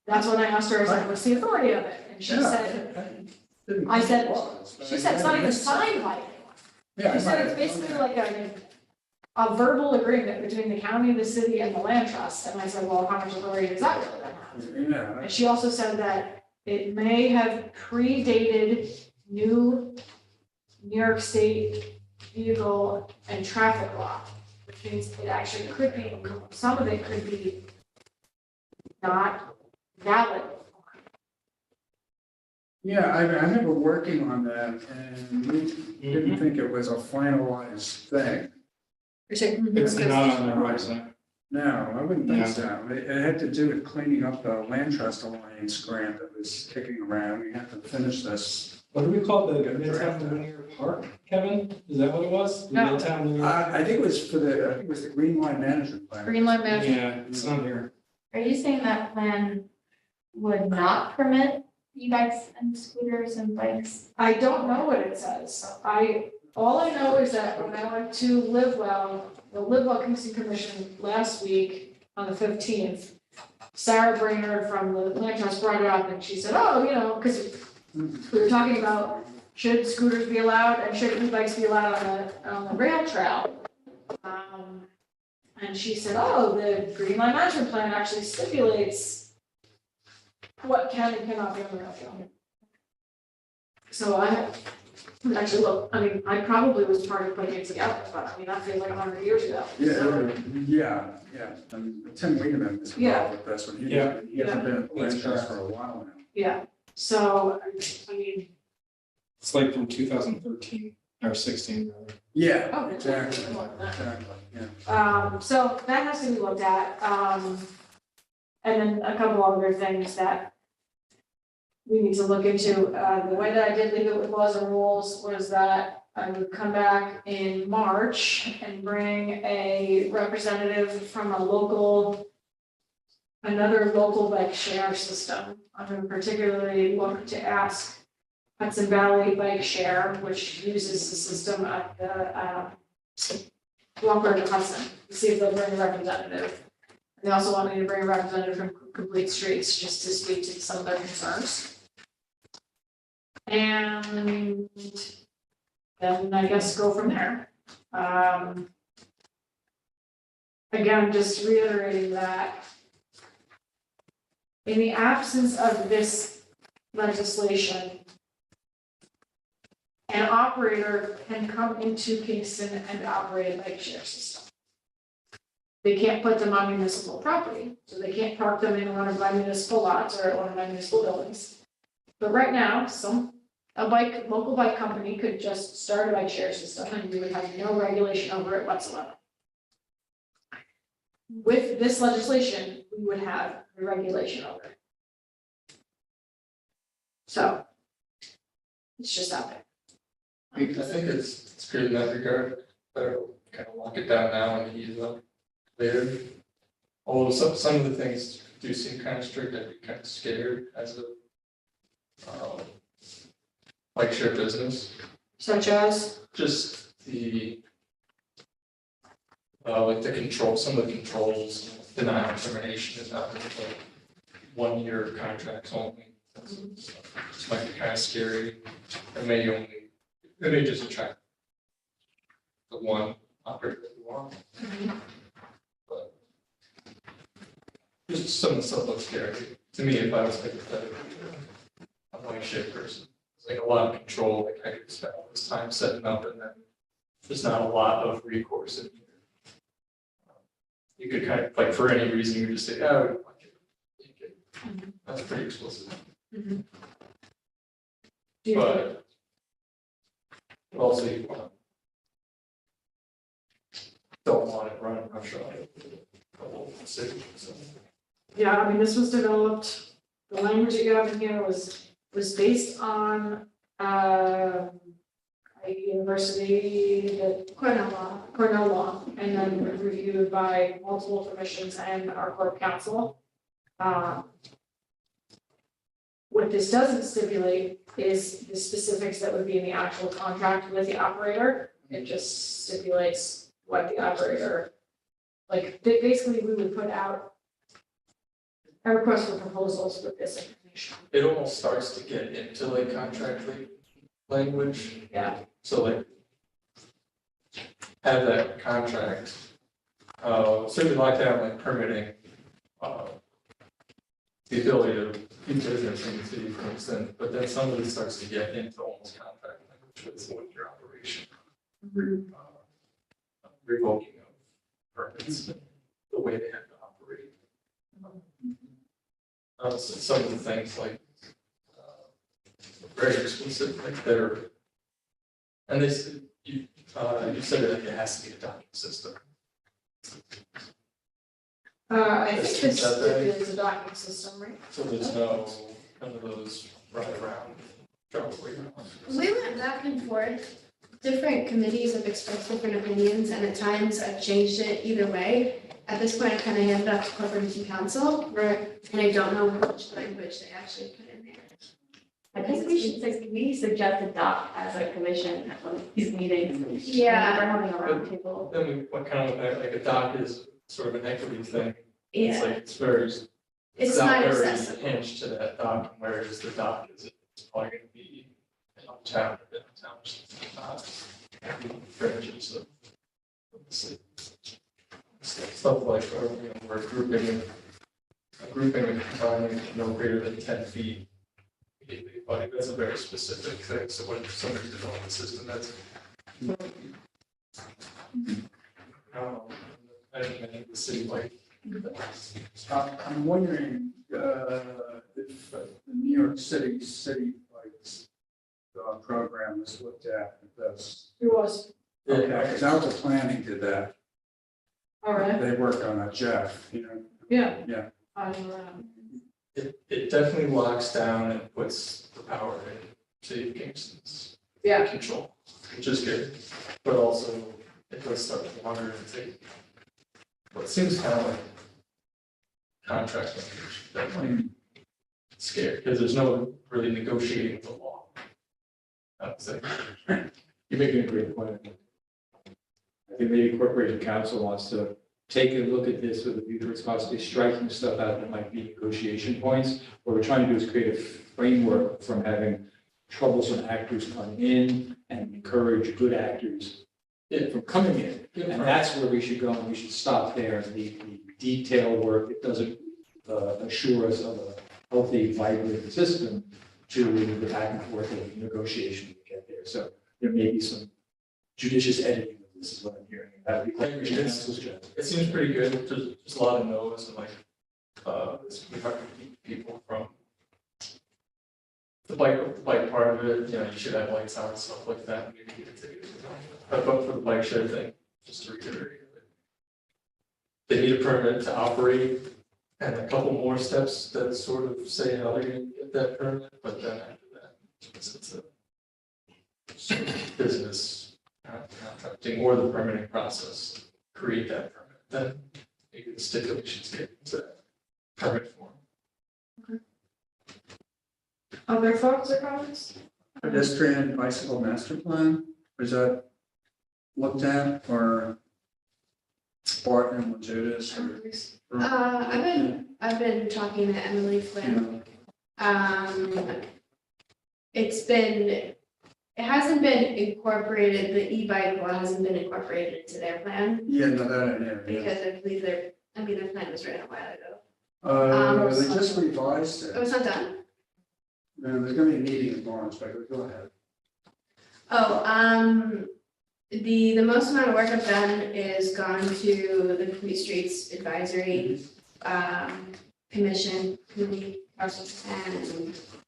That's when I asked her, I was like, what's the authority of it? And she Yeah. said, Didn't I think said- it was, but she I said it's not might even have missed it. signed by anyone. Yeah. I She said might it's have- basically okay. like a verbal agreement between the county, the city, and the land trust. And I said, well, how much authority does that really then have? Yeah, And she also said that it may have predated new New York State vehicle and traffic law, which means it actually could be, some of it could be not valid. yeah, I remember working on that and we didn't think it was a finalized thing. You're saying? It's not on their website. No, I wouldn't think Yeah. so. It had to do with cleaning up the Land Trust Alliance grant that was kicking around. We had to finish this. What do we call the Got Midtown drafted. Linear Park, Kevin? Is that what it was? The No. Midtown Linear? I think it was for the, I think it was the Green Line Management Plan. Green Line Management. Yeah, it's on here. Are you saying that plan would not permit e-bikes and scooters and bikes? I don't know what it says. All I know is that when I went to the Live Well Kingston Commission last week on the 15th, Sarah Brainerd from the Land Trust brought it up and she said, oh, because we were talking about should scooters be allowed and should e-bikes be allowed on the rail trail? And she said, the Green Line Management Plan actually stipulates what can and cannot be on the rail trail. So actually, look, I probably was part of putting it together, but that feels like 100 years ago. So- Yeah. I mean, Tim Wiedemann is Yeah. involved with this one. He Yeah. hasn't been at the Land That's Trust correct. for a while now. Yeah, so, It's like from 2013 or 16 rather. Yeah, Oh, exactly, more than that. exactly, yeah. So that has to be looked at, and then a couple other things that we need to look into. The way that I did leave it with laws and rules was that I would come back in March and bring a representative from another local bike share system. I'm going to particularly look to ask Hudson Valley Bike Share, which uses the system at the Walker to Hudson, to see if they'll bring a representative. They also want me to bring a representative from Complete Streets just to speak to some of their concerns. And then I guess go from there. Again, just reiterating that in the absence of this legislation, an operator can come into Kingston and operate a bike share system. They can't put them on municipal property, so they can't park them in one of my municipal lots or one of my municipal buildings. But right now, local bike company could just start a bike share system and we would have no regulation over it whatsoever. With this legislation, we would have the regulation over it. So it's just out there. I think it's good in that regard, better kind of lock it down now and ease up later. Although some of the things do seem kind of strict, I'd be kind of scared as a bike share business, Such as, just the like the control, some of the controls, denial of termination is not like 1 year contracts only. This might be kind of scary. It may just attract the one operator that you want. But just some of the stuff looks scary to me if I was hypothetically a night shift person. It's like a lot of control, like I could spend all this time setting up and then there's not a lot of recourse in here. You could kind of, like, for any reason, you could just say, oh, we don't like it. Take it. That's pretty explicit. Do you think- But also you don't want it running roughshod the whole city, so. Yeah, I mean, this was developed, the language that you have in here was based on, a university that Cornell Law, and then reviewed by multiple commissions and our corp council. What this doesn't stipulate is the specifics that would be in the actual contract with the operator. It just stipulates what the operator, like, basically, we would put out a request for proposals with this information. It almost starts to get into like contract language, Yeah, so like have that contract, certainly like that, like permitting, the ability to do business in the city of Kingston, but then somebody starts to get into almost contract language with the 1 year operation. Revoking of permits, the way they have to operate. So some of the things like, very explicit, like they're, and they said, you said that it has to be a docking system. I think this Is that right? is a docking system, right? So there's no, none of those right around, driveway. We went back and forth. Different committees have expressed different opinions, and at times I've changed it either way. At this point, I kind of handed off to corporation council, Right. and I don't know which language they actually put in there. I think we suggest adopt as a commission at one of these meetings. Yeah. We're having a roundtable. Then we, what kind of, like a dock is sort of an equity thing. It's Yeah, like, it's very, it's not very accessible. hinged to that dock, whereas the dock is, it's probably gonna be uptown, branches of the city. Stuff like, or, you know, we're grouping and combining no greater than 10 feet. But that's a very specific thing, so when somebody's developing a system, that's. I think the city like. I'm wondering, if the New York City Lights program is looked at this. It was, Okay, because Alta Planning did that. all right, They worked on that, Jeff, you know. yeah. Yeah. It definitely locks down and puts the power in City of Kingston's Yeah, control, which is good, but also it does start to wander and take. What seems kind of like contract language that might scare, because there's no really negotiating with the law. I would say. You're making a great point. I think maybe corporation council wants to take a look at this with a view towards possibly striking stuff out that might be negotiation points. What we're trying to do is create a framework from having troublesome actors come in and encourage good actors from coming in. And that's where we should go, and we should stop there. The detail work, it doesn't assure us of a healthy, vibrant system to the back and forth of negotiation to get there. So there may be some judicious editing of this, is what I'm hearing. That would be I agree. It seems pretty good, there's just a lot of no's and like, it's pretty hard to keep people from. The bike part of it, you know, you should have lights on and stuff like that, maybe get a ticket. But for the bike shed thing, just to reiterate. They need a permit to operate and a couple more steps that sort of say how they're gonna get that permit, but then after that, it's a sort of business contracting or the permitting process, create that permit, then maybe the stipulations get into that permit form. other thoughts or comments? Pedestrian bicycle master plan, was that looked at or? Barton, what it is, or, I've been talking to Emily Flynn. It hasn't been incorporated, the e-bike law hasn't been incorporated into their plan, yeah, no, that, yeah. because I believe their plan was written a while ago. They just revised Oh, it. it's not done? No, there's gonna be a meeting in Lawrence, but go ahead. Oh, the most amount of work I've done is gone to the Complete Streets Advisory, Committee, and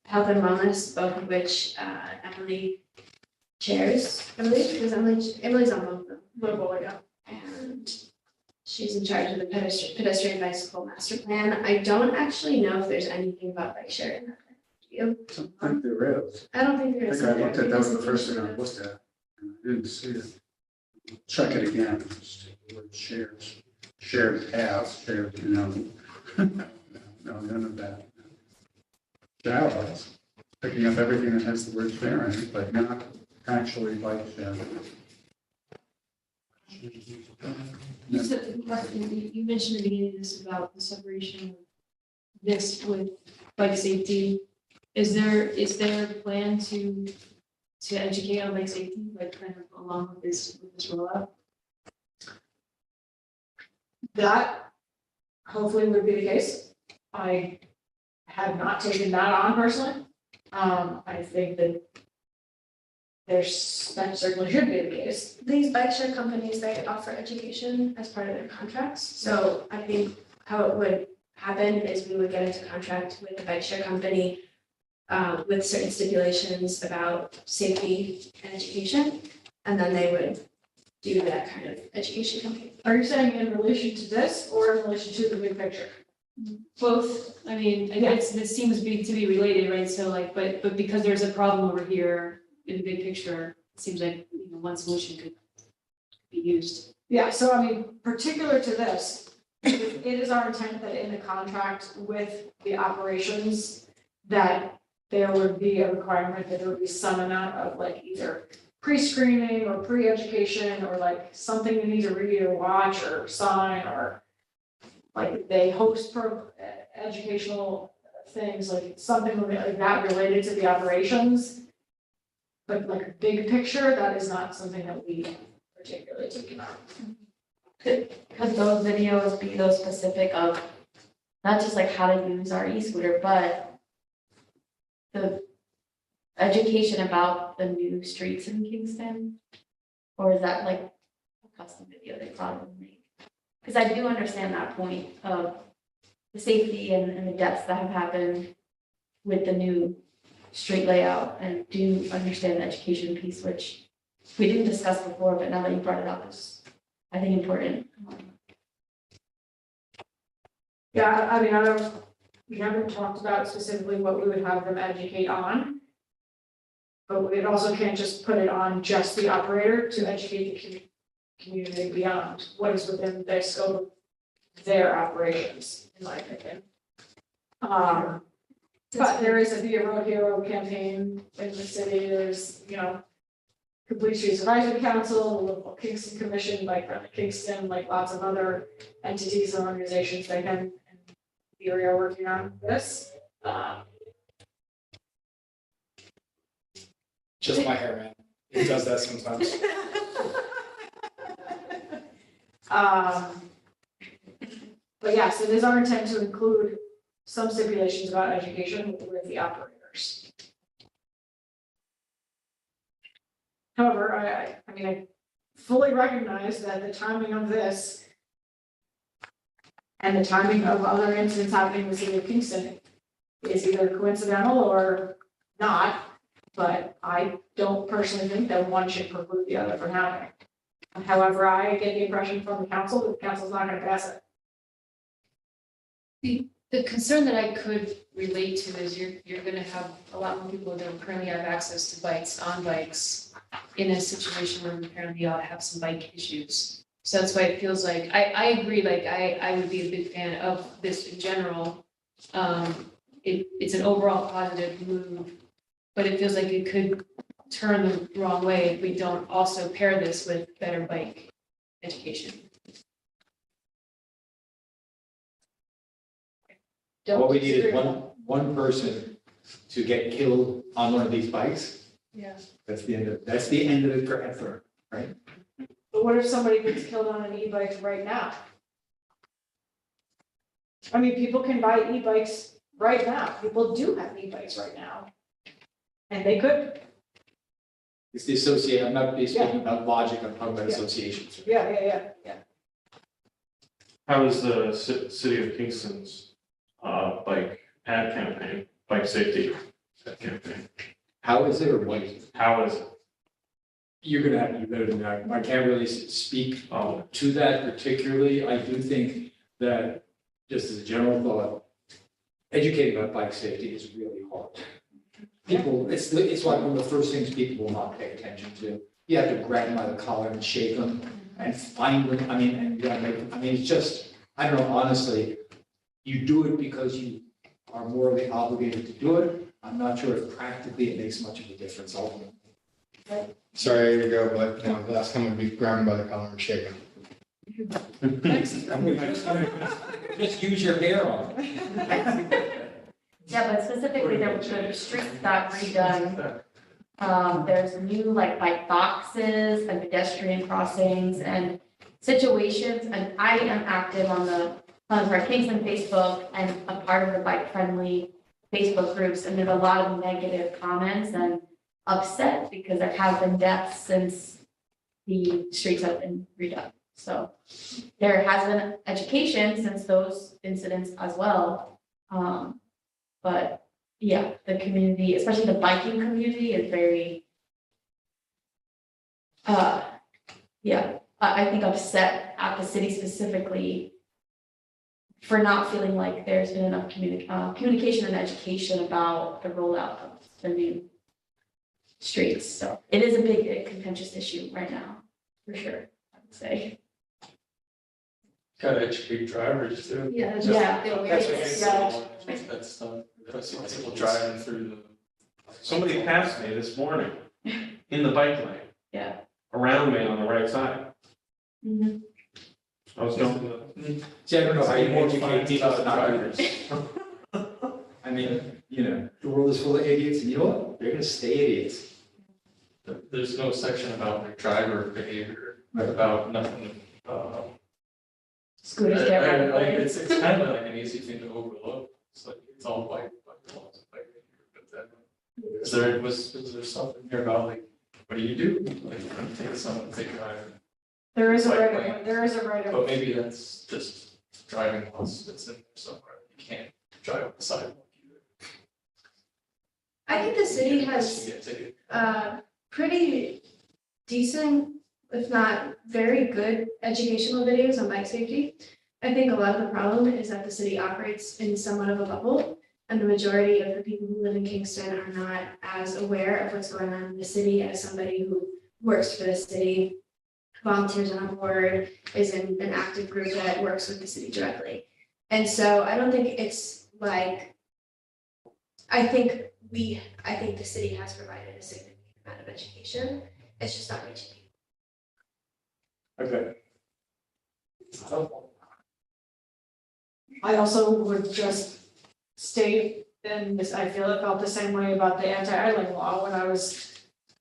Health and Wellness, both of which, Emily chairs, I believe, because Emily's on both of them. Yeah. And she's in charge of the pedestrian bicycle master plan. I don't actually know if there's anything about bike sharing. Do you? I think there is. I don't think there I is. think I either, looked at, that was the because first thing I looked at. And I didn't see it. Check it again, just the word shared paths, shared, no, none of that. Shallows, picking up everything that has the word share in it, but not actually bike sharing. You said, you mentioned at the beginning of this about the separation of this with bike safety. Is there a plan to educate on bike safety, like kind of along with this rollout? That hopefully would be the case. I have not taken that on personally. I think that that certainly should be the case. These bike share companies, they offer education as part of their contracts. So I think how it would happen is we would get into contract with the bike share company with certain stipulations about safety and education, and then they would do that kind of education campaign. Are you saying in relation to this or in relation to the big picture? Both, I mean, I guess this seems to be related, right? So like, but because there's a problem over here in the big picture, it seems like, one solution could be used. Yeah, so I mean, particular to this, it is our intent that in the contract with the operations, that there would be a requirement that there would be some amount of like either pre-screening or pre-education or like something you need to read or watch or sign or like they host educational things, like something like that related to the operations. But like a big picture, that is not something that we particularly take about. Could those videos be those specific of not just like how to use our e-scooter, but the education about the new streets in Kingston? Or is that like a custom video they probably make? Because I do understand that point of the safety and the deaths that have happened with the new street layout, and do understand the education piece, which we didn't discuss before, but now that you brought it up, is I think important. Yeah, I mean, we haven't talked about specifically what we would have them educate on. But it also can't just put it on just the operator to educate the community beyond what is within their scope of their operations, in my opinion. But there is a Be a Road Hero campaign in the city, there's, Complete Streets Advisory Council, the local Kingston Commission, like Kingston, like lots of other entities and organizations that can, and the area are working on this. Just my hair, man. It does that sometimes. But yes, it is our intent to include some stipulations about education with the operators. However, I mean, I fully recognize that the timing of this and the timing of other incidents happening in the city of Kingston is either coincidental or not, but I don't personally think that one should preclude the other from happening. However, I get the impression from the council that the council's not gonna pass it. The concern that I could relate to is you're gonna have a lot more people that don't currently have access to bikes, on bikes, in a situation where apparently ought to have some bike issues. So that's why it feels like, I agree, like, I would be a big fan of this in general. It's an overall positive move, but it feels like it could turn the wrong way if we don't also pair this with better bike education. don't What we need disagree is with that. one person to get killed on one of these bikes. Yeah. That's the end of it forever, right? But what if somebody gets killed on an e-bike right now? I mean, people can buy e-bikes right now. People do have e-bikes right now. And they could, It's the associate, I'm not speaking about logic, I'm talking about Yeah. associations. yeah. How is the city of Kingston's, bike ad campaign, bike safety ad campaign? How is it or what is it? How is it? You're gonna have to know to know. I can't really speak Oh, to that particularly. I do think that, just as a general thought, educating about bike safety is really hard. People, it's like one of the first things people will not pay attention to. You have to grab them by the collar and shake them and find them. I mean, and you gotta make, I mean, it's just, I don't know, honestly, you do it because you are morally obligated to do it. I'm not sure if practically it makes much of a difference ultimately. Sorry to go, but no, the last time would be grab him by the collar and shake him. Just use your hair on. Yeah, but specifically, the streets got redone. There's new like bike boxes and pedestrian crossings and situations, and I am active on the Kingston Facebook and a part of the bike friendly Facebook groups, and there's a lot of negative comments and upset because there have been deaths since the streets have been redone. So there has been education since those incidents as well. But yeah, the community, especially the biking community, is very, I think upset at the city specifically for not feeling like there's been enough communication and education about the rollout of the new streets. So it is a big contentious issue right now, for sure, I would say. Gotta educate drivers too. Yeah. That's what makes it all, that stuff, because people driving through the. somebody passed me this morning in the bike lane. Yeah. Around me on the right side. Mhm. I was going, See, I don't know how you More educate fun people about to not do drivers. this. I mean, you know, the world is full of idiots, and you know what? They're gonna stay idiots. There's no section about like driver behavior, about nothing, Scooters get right like, away. it's kind of like an easy thing to overlook. It's like, it's all bike laws, bike behavior, but then. Was there something here about like, what do you do? Like, I'm taking someone to take a ride, There is a Bike right lane. of, there is a right of. but maybe that's just driving laws that's in there somewhere. You can't drive on the sidewalk either. I think the city has You get ticketed. pretty decent, if not very good, educational videos on bike safety. I think a lot of the problem is that the city operates in somewhat of a bubble, and the majority of the people who live in Kingston are not as aware of what's going on in the city as somebody who works for the city, volunteers on a board, is in an active group that works with the city directly. And so I don't think it's like, I think the city has provided a significant amount of education. It's just not reaching people. Okay. I also would just state, and this, I felt the same way about the anti-idling law when I was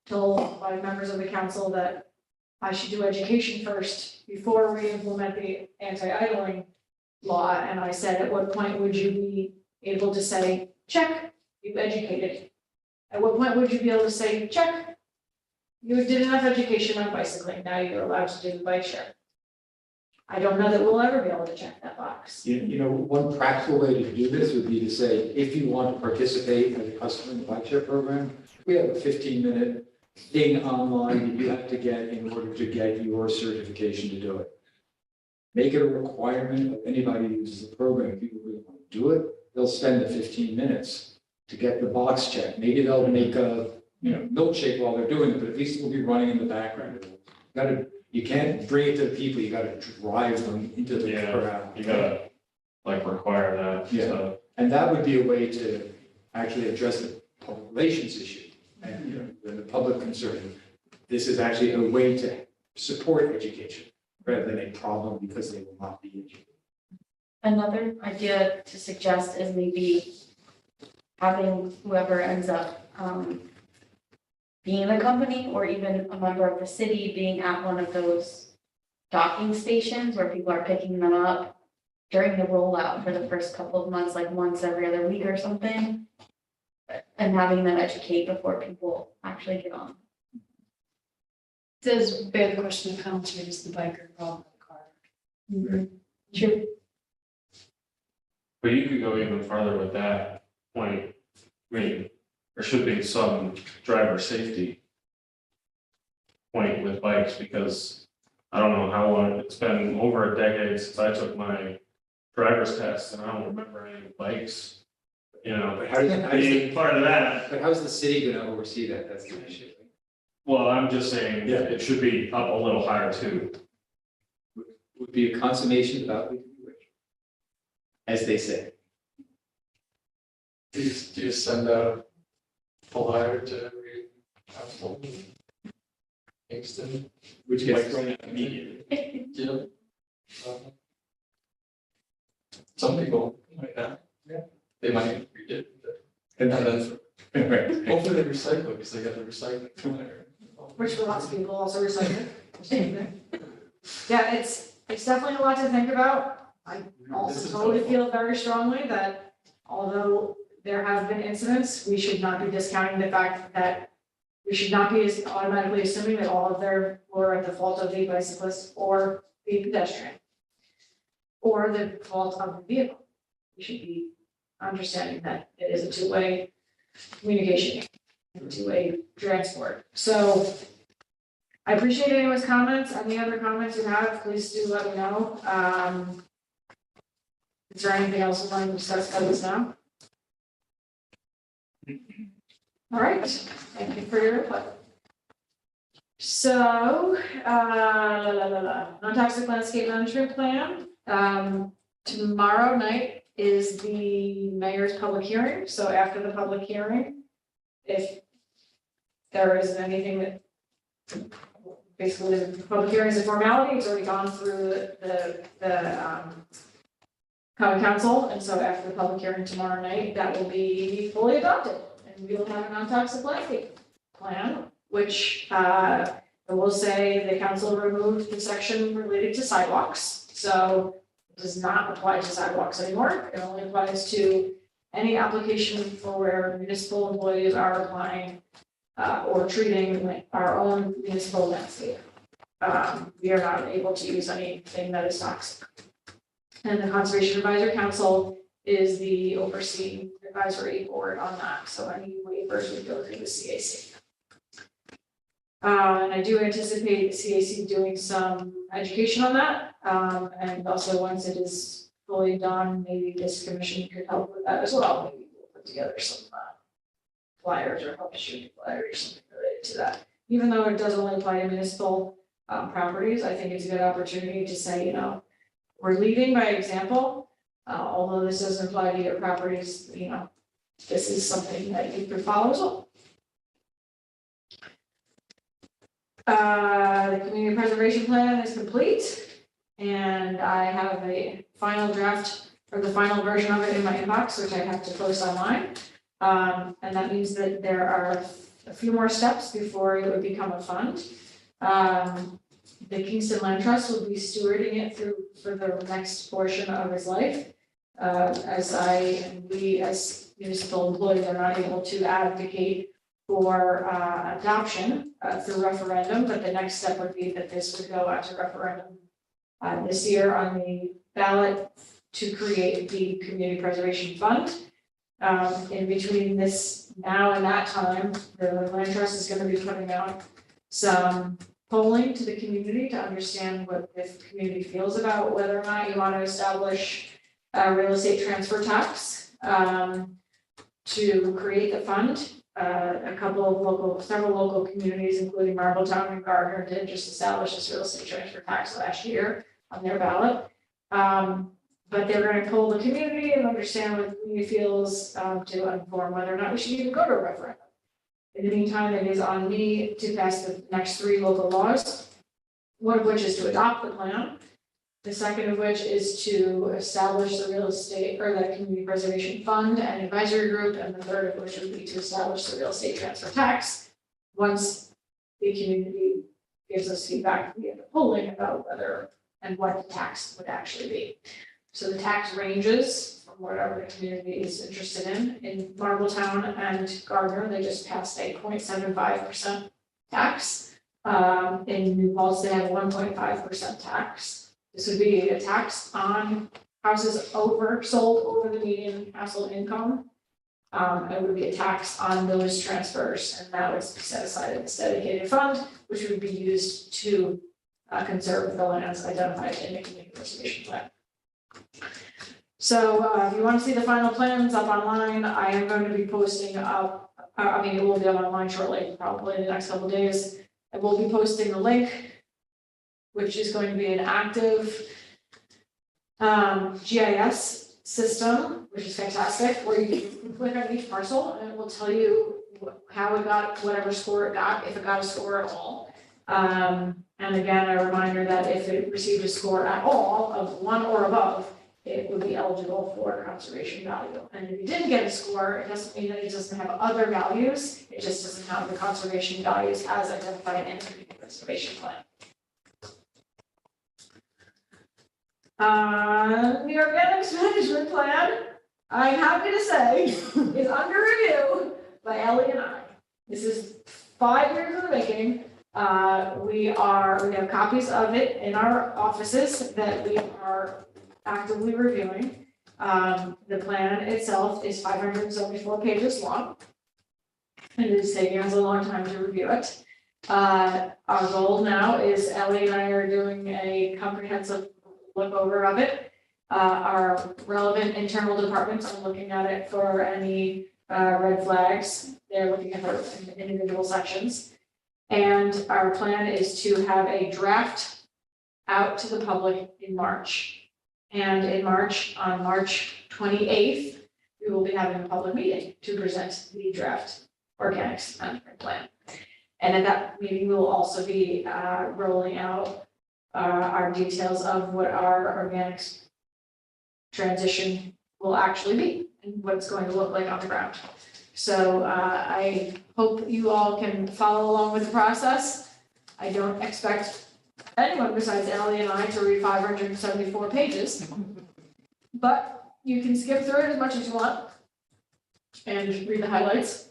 told by members of the council that I should do education first before we implement the anti-idling law. And I said, at what point would you be able to say, check, you've educated? At what point would you be able to say, check, you did enough education on bicycling, now you're allowed to do the bike share? I don't know that we'll ever be able to check that box. You know, one practical way to do this would be to say, if you want to participate as a customer in the bike share program, we have a 15-minute thing online that you have to get in order to get your certification to do it. Make it a requirement of anybody who uses the program. If people really want to do it, they'll spend the 15 minutes to get the box checked. Maybe they'll make a, milkshake while they're doing it, but at least it will be running in the background. You can't bring it to the people, you gotta drive them into the crowd. you gotta like require that, Yeah. so. And that would be a way to actually address the public relations issue and, the public concern. This is actually a way to support education rather than a problem because they will not be educated. Another idea to suggest is maybe having whoever ends up being the company or even a member of the city being at one of those docking stations where people are picking them up during the rollout for the first couple of months, like once every other week or something, and having them educate before people actually get on. Does bear the question of how much of it is the biker involved in the car? True. But you could go even farther with that point. I mean, there should be some driver safety point with bikes because I don't know how long, it's been over a decade since I took my driver's test and I don't remember any bikes, you know, But how does, being part of that. but how's the city gonna oversee that? That's the issue. Well, I'm just saying, Yeah. it should be up a little higher too. Would be a consummation about as they say. Do you send out flyer to every household in Kingston? Which Like gets, going immediately. Yeah. Some people might not. Yeah. They might read it, and and then, then right. hopefully they recycle because they got the recycling flyer. Which for lots of people also recycle. Yeah, it's definitely a lot to think about. I This also is totally helpful. feel very strongly that although there have been incidents, we should not be discounting the fact that we should not be automatically assuming that all of them were at the fault of the bicyclist or the pedestrian or the fault of the vehicle. We should be understanding that it is a two-way communication, two-way transport. So I appreciate anyone's comments. Any other comments you have, please do let me know. Is there anything else we want to discuss about this now? All right, thank you for your input. So, non-toxic landscape management plan. Tomorrow night is the mayor's public hearing, so after the public hearing, if there is anything that basically the public hearing is a formality, it's already gone through the common council, and so after the public hearing tomorrow night, that will be fully adopted. And we will have a non-toxic landscape plan, which I will say the council removed the section related to sidewalks. So it does not apply to sidewalks anymore. It only applies to any application for where municipal employees are applying or treating our own municipal landscape. We are not able to use anything that is toxic. And the Conservation Advisory Council is the overseeing advisory board on that, so any waivers would go through the CAC. And I do anticipate the CAC doing some education on that, and also once it is fully done, maybe this commission could help with that as well. Maybe we'll put together some flyers or help shoot flyers or something related to that. Even though it does only apply to municipal properties, I think it's a good opportunity to say, you know, we're leading by example. Although this doesn't apply to your properties, you know, this is something that you could follow as well. The community preservation plan is complete, and I have a final draft or the final version of it in my inbox, which I have to post online. And that means that there are a few more steps before it would become a fund. The Kingston Land Trust will be stewarding it for the next portion of its life. We as municipal employees are not able to advocate for adoption through referendum, but the next step would be that this would go out to referendum this year on the ballot to create the Community Preservation Fund. In between this now and that time, the Land Trust is going to be putting out some polling to the community to understand what the community feels about whether or not you want to establish a real estate transfer tax to create the fund. Several local communities, including Marbletown and Gardner, did just establish this real estate transfer tax last year on their ballot. But they're going to poll the community and understand what the community feels to inform whether or not we should even go to a referendum. In the meantime, it is on me to pass the next 3 local laws, one of which is to adopt the plan. The second of which is to establish the real estate or the community preservation fund and advisory group, and the third of which would be to establish the real estate transfer tax. Once the community gives us feedback via the polling about whether and what the tax would actually be. So the tax ranges from whatever the community is interested in. In Marbletown and Gardner, they just passed a 0.75% tax. In New Paltz, they have 1.5% tax. This would be a tax on houses sold over the median household income. It would be a tax on those transfers, and that would be set aside in this dedicated fund, which would be used to conserve the lands identified in the community preservation plan. So if you want to see the final plans up online, I am going to be posting up, it will be up online shortly, probably in the next couple of days. I will be posting the link, which is going to be an active GIS system, which is fantastic, where you can click on each parcel and it will tell you how it got whatever score it got, if it got a score at all. And again, a reminder that if it received a score at all of 1 or above, it would be eligible for conservation value. And if you didn't get a score, it doesn't mean that it doesn't have other values, it just doesn't have the conservation values as identified in the community preservation plan. The organics management plan, I'm happy to say, is under review by Ellie and I. This is 5 years in the making. We have copies of it in our offices that we are actively reviewing. The plan itself is 574 pages long. And it is taking us a long time to review it. Our goal now is Ellie and I are doing a comprehensive look over of it. Our relevant internal departments are looking at it for any red flags. They're looking at the individual sections. And our plan is to have a draft out to the public in March. And in March, on March 28th, we will be having a public meeting to present the draft organics management plan. And at that meeting, we will also be rolling out our details of what our organics transition will actually be and what it's going to look like on the ground. So I hope you all can follow along with the process. I don't expect anyone besides Ellie and I to read 574 pages, but you can skip through it as much as you want and read the highlights.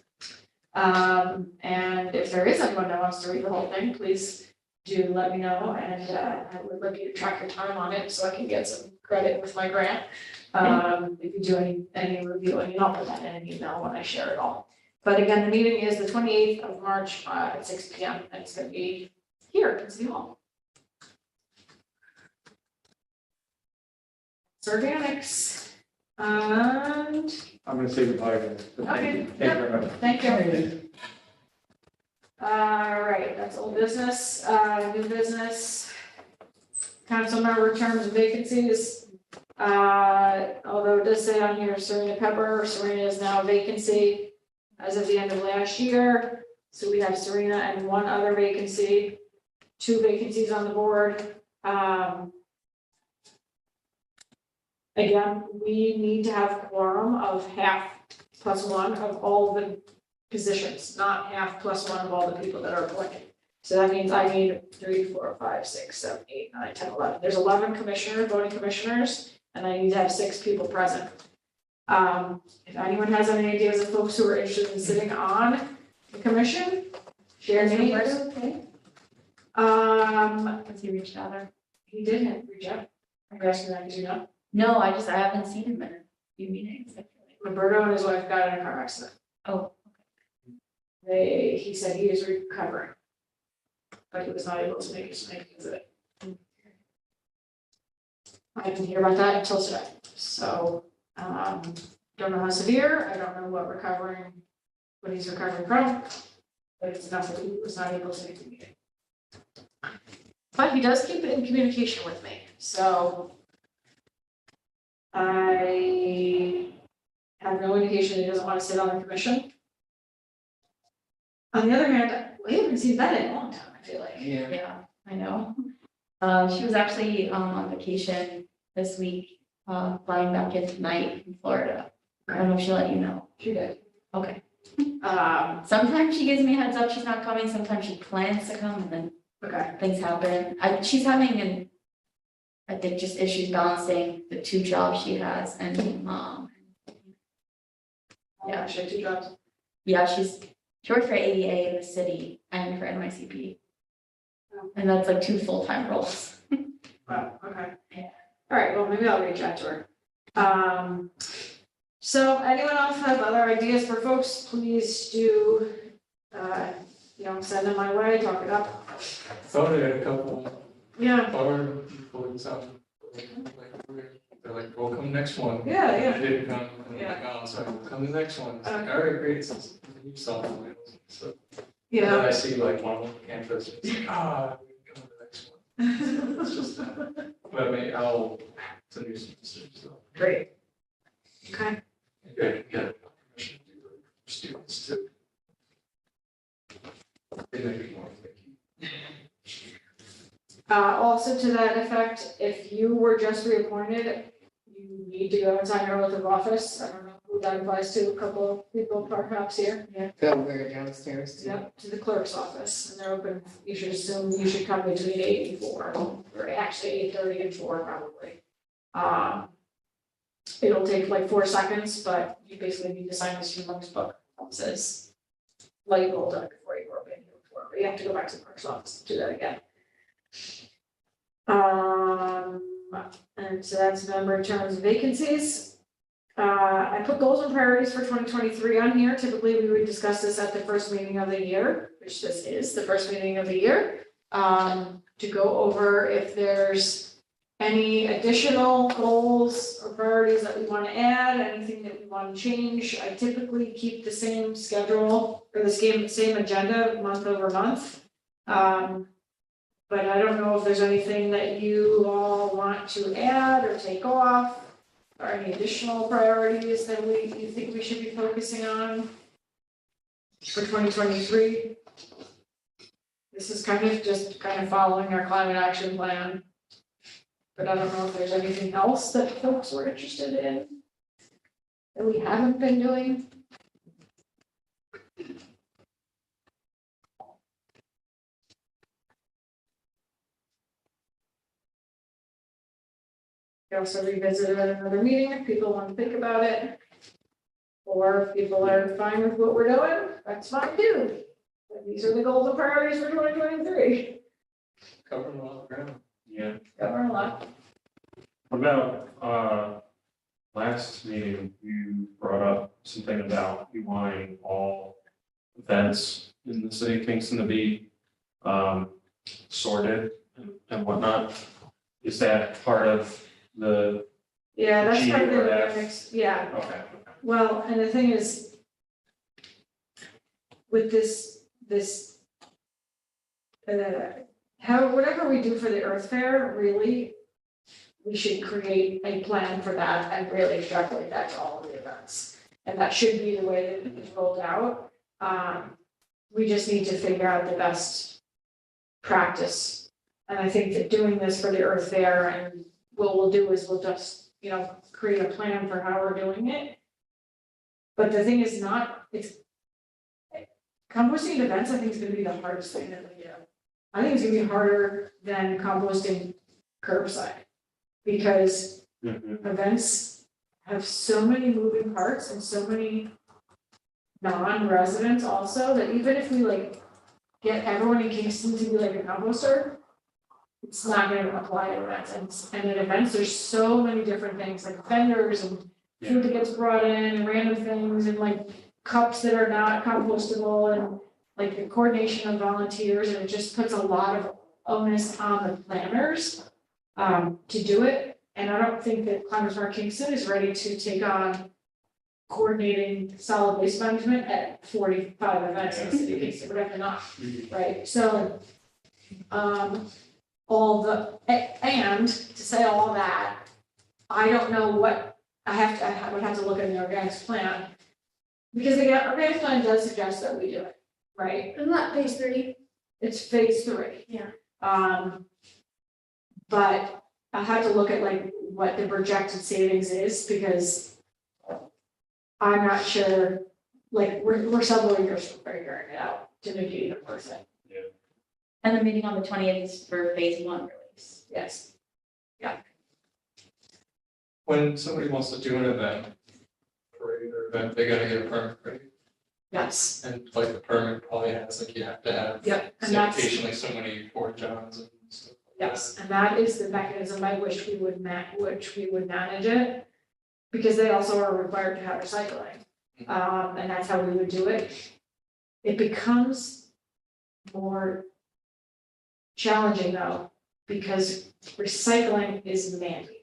And if there is anyone that wants to read the whole thing, please do let me know, and I would like you to track your time on it so I can get some credit with my grant. If you do any reviewing, and I'll put that in an email when I share it all. But again, the meeting is the 28th of March at 6 p.m. and it's going to be here in City Hall. It's organics. And I'm gonna say goodbye again. Okay, Thank you very much. thank you. All right, that's old business, new business. Council member terms and vacancies. Although it does say on here Serena Pepper, Serena is now a vacancy as of the end of last year. So we have Serena and 1 other vacancy, 2 vacancies on the board. Again, we need to have a quorum of half plus 1 of all the positions, not half plus 1 of all the people that are appointed. So that means I need 3, 4, 5, 6, 7, 8, 9, 10, 11. There's 11 voting commissioners, and I need to have 6 people present. If anyone has any ideas of folks who are interested in sitting on the commission, share names. Okay. Has he reached out or? He did reach out. I'm asking that because you know. No, I haven't seen him in a few meetings. Roberto and his wife got in a car accident. Oh, He said he is recovering, but he was not able to make use of it. I didn't hear about that until today, so, don't know how severe, I don't know what he's recovering from, but it's enough that he was not able to make the meeting. But he does keep in communication with me, so I have no indication that he doesn't want to sit on the commission. On the other hand, we haven't seen that in a long time, I feel like. Yeah. yeah, I know. She was actually on vacation this week, flying back in tonight from Florida. I don't know if she'll let you know. She did. Okay. Um, Sometimes she gives me a heads up she's not coming, sometimes she plans to come and then okay, things happen. She's having I think just issues balancing the 2 jobs she has and being mom. yeah, she had 2 jobs. Yeah, she works for ADA in the city and for NYCP. Oh. And that's like 2 full-time roles. Wow, okay. Yeah. All right, well, maybe I'll reach out to her. So anyone else have other ideas for folks, please do, send them my way, talk it up. Thought I had a couple Yeah, bar people and stuff. They're like, we'll come next one. yeah, And yeah. I didn't come, and I'm like, oh, sorry, we'll come the next one. It's like, all right, great, since you saw it. So, and then Yeah. I see like one on campus, it's like, we can come to the next one. It's just that, but I mean, it's a new semester, so. Great. Okay. Maybe I can get permission to do it for students too. They may be more picky. Also to that effect, if you were just reappointed, you need to go and sign your oath of office. I don't know who that applies to, a couple of people perhaps here. Go wear it downstairs. Yep, to the clerk's office, and they're open, you should assume you should come between 8 and 4, or actually 8:30 and 4 probably. It'll take like 4 seconds, but you basically need to sign this humongous book that says, like you rolled up before you were open here before, but you have to go back to the clerk's office to do that again. And so that's member terms and vacancies. I put goals and priorities for 2023 on here. Typically, we would discuss this at the first meeting of the year, which this is the first meeting of the year. To go over if there's any additional goals or priorities that we want to add, anything that we want to change. I typically keep the same schedule or the same agenda month over month. But I don't know if there's anything that you all want to add or take off, or any additional priorities that you think we should be focusing on for 2023. This is kind of following our climate action plan. But I don't know if there's anything else that folks were interested in that we haven't been doing. We also revisit it at another meeting if people want to think about it. Or if people are fine with what we're doing, that's fine too. But these are the goals and priorities for 2023. Covering a lot of ground. Yeah. Covering a lot. What about, last meeting, you brought up something about you wanting all events in the city of Kingston to be, sorted and whatnot. Is that part of the, Yeah, that's G part of or the F? next, yeah. okay, Well, and the thing is, with whatever we do for the Earth Fair, really, we should create a plan for that and really extrapolate that to all of the events. And that should be the way that it's rolled out. We just need to figure out the best practice. And I think that doing this for the Earth Fair and what we'll do is we'll just, create a plan for how we're doing it. But the thing is composting events, I think is gonna be the hardest thing that we do. I think it's gonna be harder than composting curbside. Because events have so many moving parts and so many non-residents also, that even if we get everyone in Kingston to be like a composter, it's not gonna apply to events, and at events, there's so many different things, like vendors and food that gets brought in, and random things, and cups that are not compostable, and the coordination of volunteers, and it just puts a lot of onus on the planners to do it, and I don't think that Climate Smart Kingston is ready to take on coordinating solid waste management at 45 events in the city of Kingston, we're definitely not, right? So, and to say all that, I don't know what, I would have to look at the organics plan. Because the organics plan does suggest that we do it, right? Isn't that phase 3? It's phase 3. Yeah. But I have to look at like what the projected savings is, because I'm not sure, like, we're several years from figuring it out to make it even worth it. And the meeting on the 20th is for phase 1 release. Yes. When somebody wants to do an event, parade or event, they gotta get a permit, right? Yes. And like the permit probably has, like you have to have. Yep, and say, that's, occasionally so many Fort Johns and stuff. like that. yes, and that is the mechanism by which we would manage it. Because they also are required to have recycling, and that's how we would do it. It becomes more challenging though, because recycling is mandated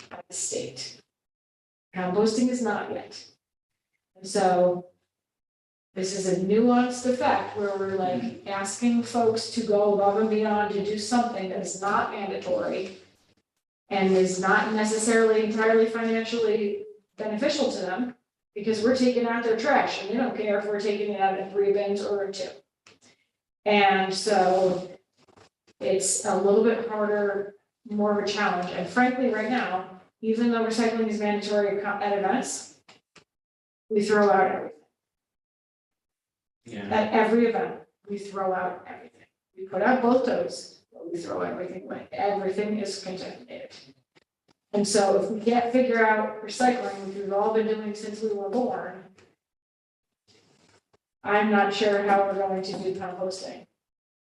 by the state. Composting is not yet. And so this is a nuanced effect where we're like asking folks to go above and beyond to do something that is not mandatory and is not necessarily entirely financially beneficial to them, because we're taking out their trash and they don't care if we're taking it out in 3 bins or in 2. And so it's a little bit harder, more of a challenge. And frankly, right now, even though recycling is mandatory at events, we throw out everything. Yeah. At every event, we throw out everything. We put out both totes, but we throw everything away. Everything is contaminated. And so if we can't figure out recycling, which we've all been doing since we were born, I'm not sure how we're going to do composting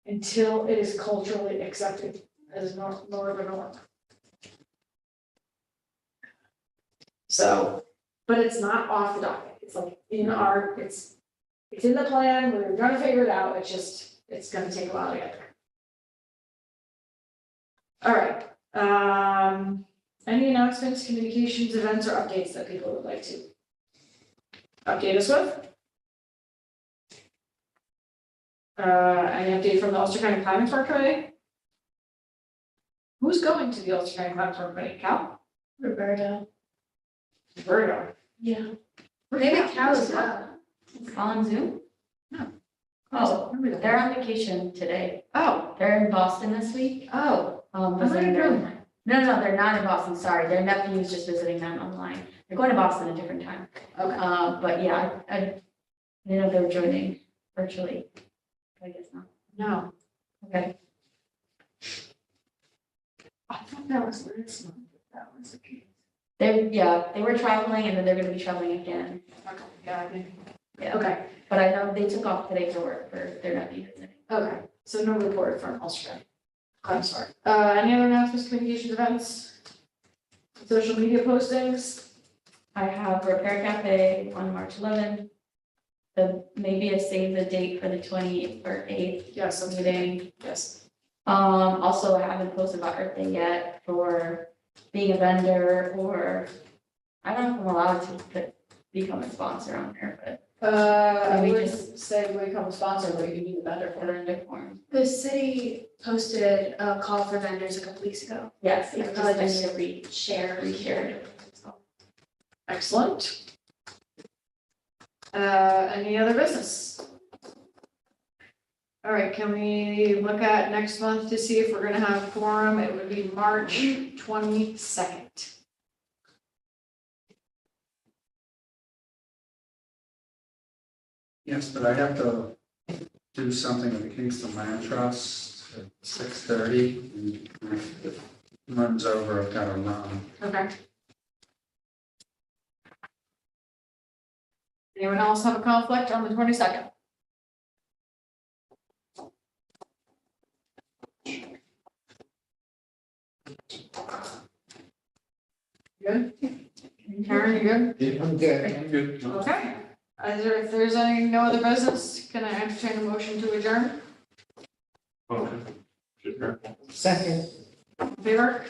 until it is culturally accepted as more of a norm. So, but it's not off the docket. It's like in our, it's in the plan, we're gonna figure it out, it's gonna take a while to get there. All right, any announcements, communications, events, or updates that people would like to update us with? Any update from the Ulster County Planning Park Committee? Who's going to the Ulster County Planning Park Committee? Cal? Roberta. Virgo. Yeah. Maybe Cal as well. On Zoom? No. Oh, they're on vacation today. Oh, They're in Boston this week. oh, Visiting I'm their- gonna No, they're not in Boston, sorry. Their nephew is just visiting them online. They're going to Boston a different time. Okay. But yeah, I didn't know they were joining virtually. I guess not. No, Okay. I thought that was last month, that was the case. They were traveling and then they're gonna be traveling again. Okay, yeah, I think. Yeah. Okay, But I know they took off today for work for their nephew visiting. okay, so no report from Ulster County. I'm sorry. Any other announcements, communications, events? Social media postings? I have Repair Cafe on March 11th. Maybe a save the date for the 28th or 8th Yes, that's meeting. yes. Also, I haven't posted about Earth Day yet for being a vendor, or I don't know if I'm allowed to become a sponsor on there, but I we would just- say we become a sponsor, but you can be the better for for the it. vendor form. The city posted a call for vendors a couple weeks ago. Yes, Yeah, I probably just just need to Share. reshare it. Excellent. Any other business? All right, can we look at next month to see if we're gonna have quorum? It would be March 22nd. Yes, but I have to do something with the Kingston Land Trust at 6:30. And if it runs over, I've got to run. Okay. Anyone else have a conflict on the 22nd? Good? Karen, you good? I'm good. I'm good. Okay. If there's no other business, can I entertain a motion to adjourn? Motion. Sure. Second. Favor?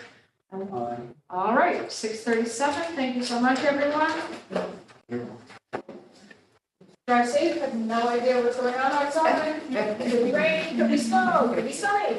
Aye. All right, 6:37. Thank you so much, everyone. Drive safe. I have no idea what's going on outside. Could be rain, could be snow, could be sunny.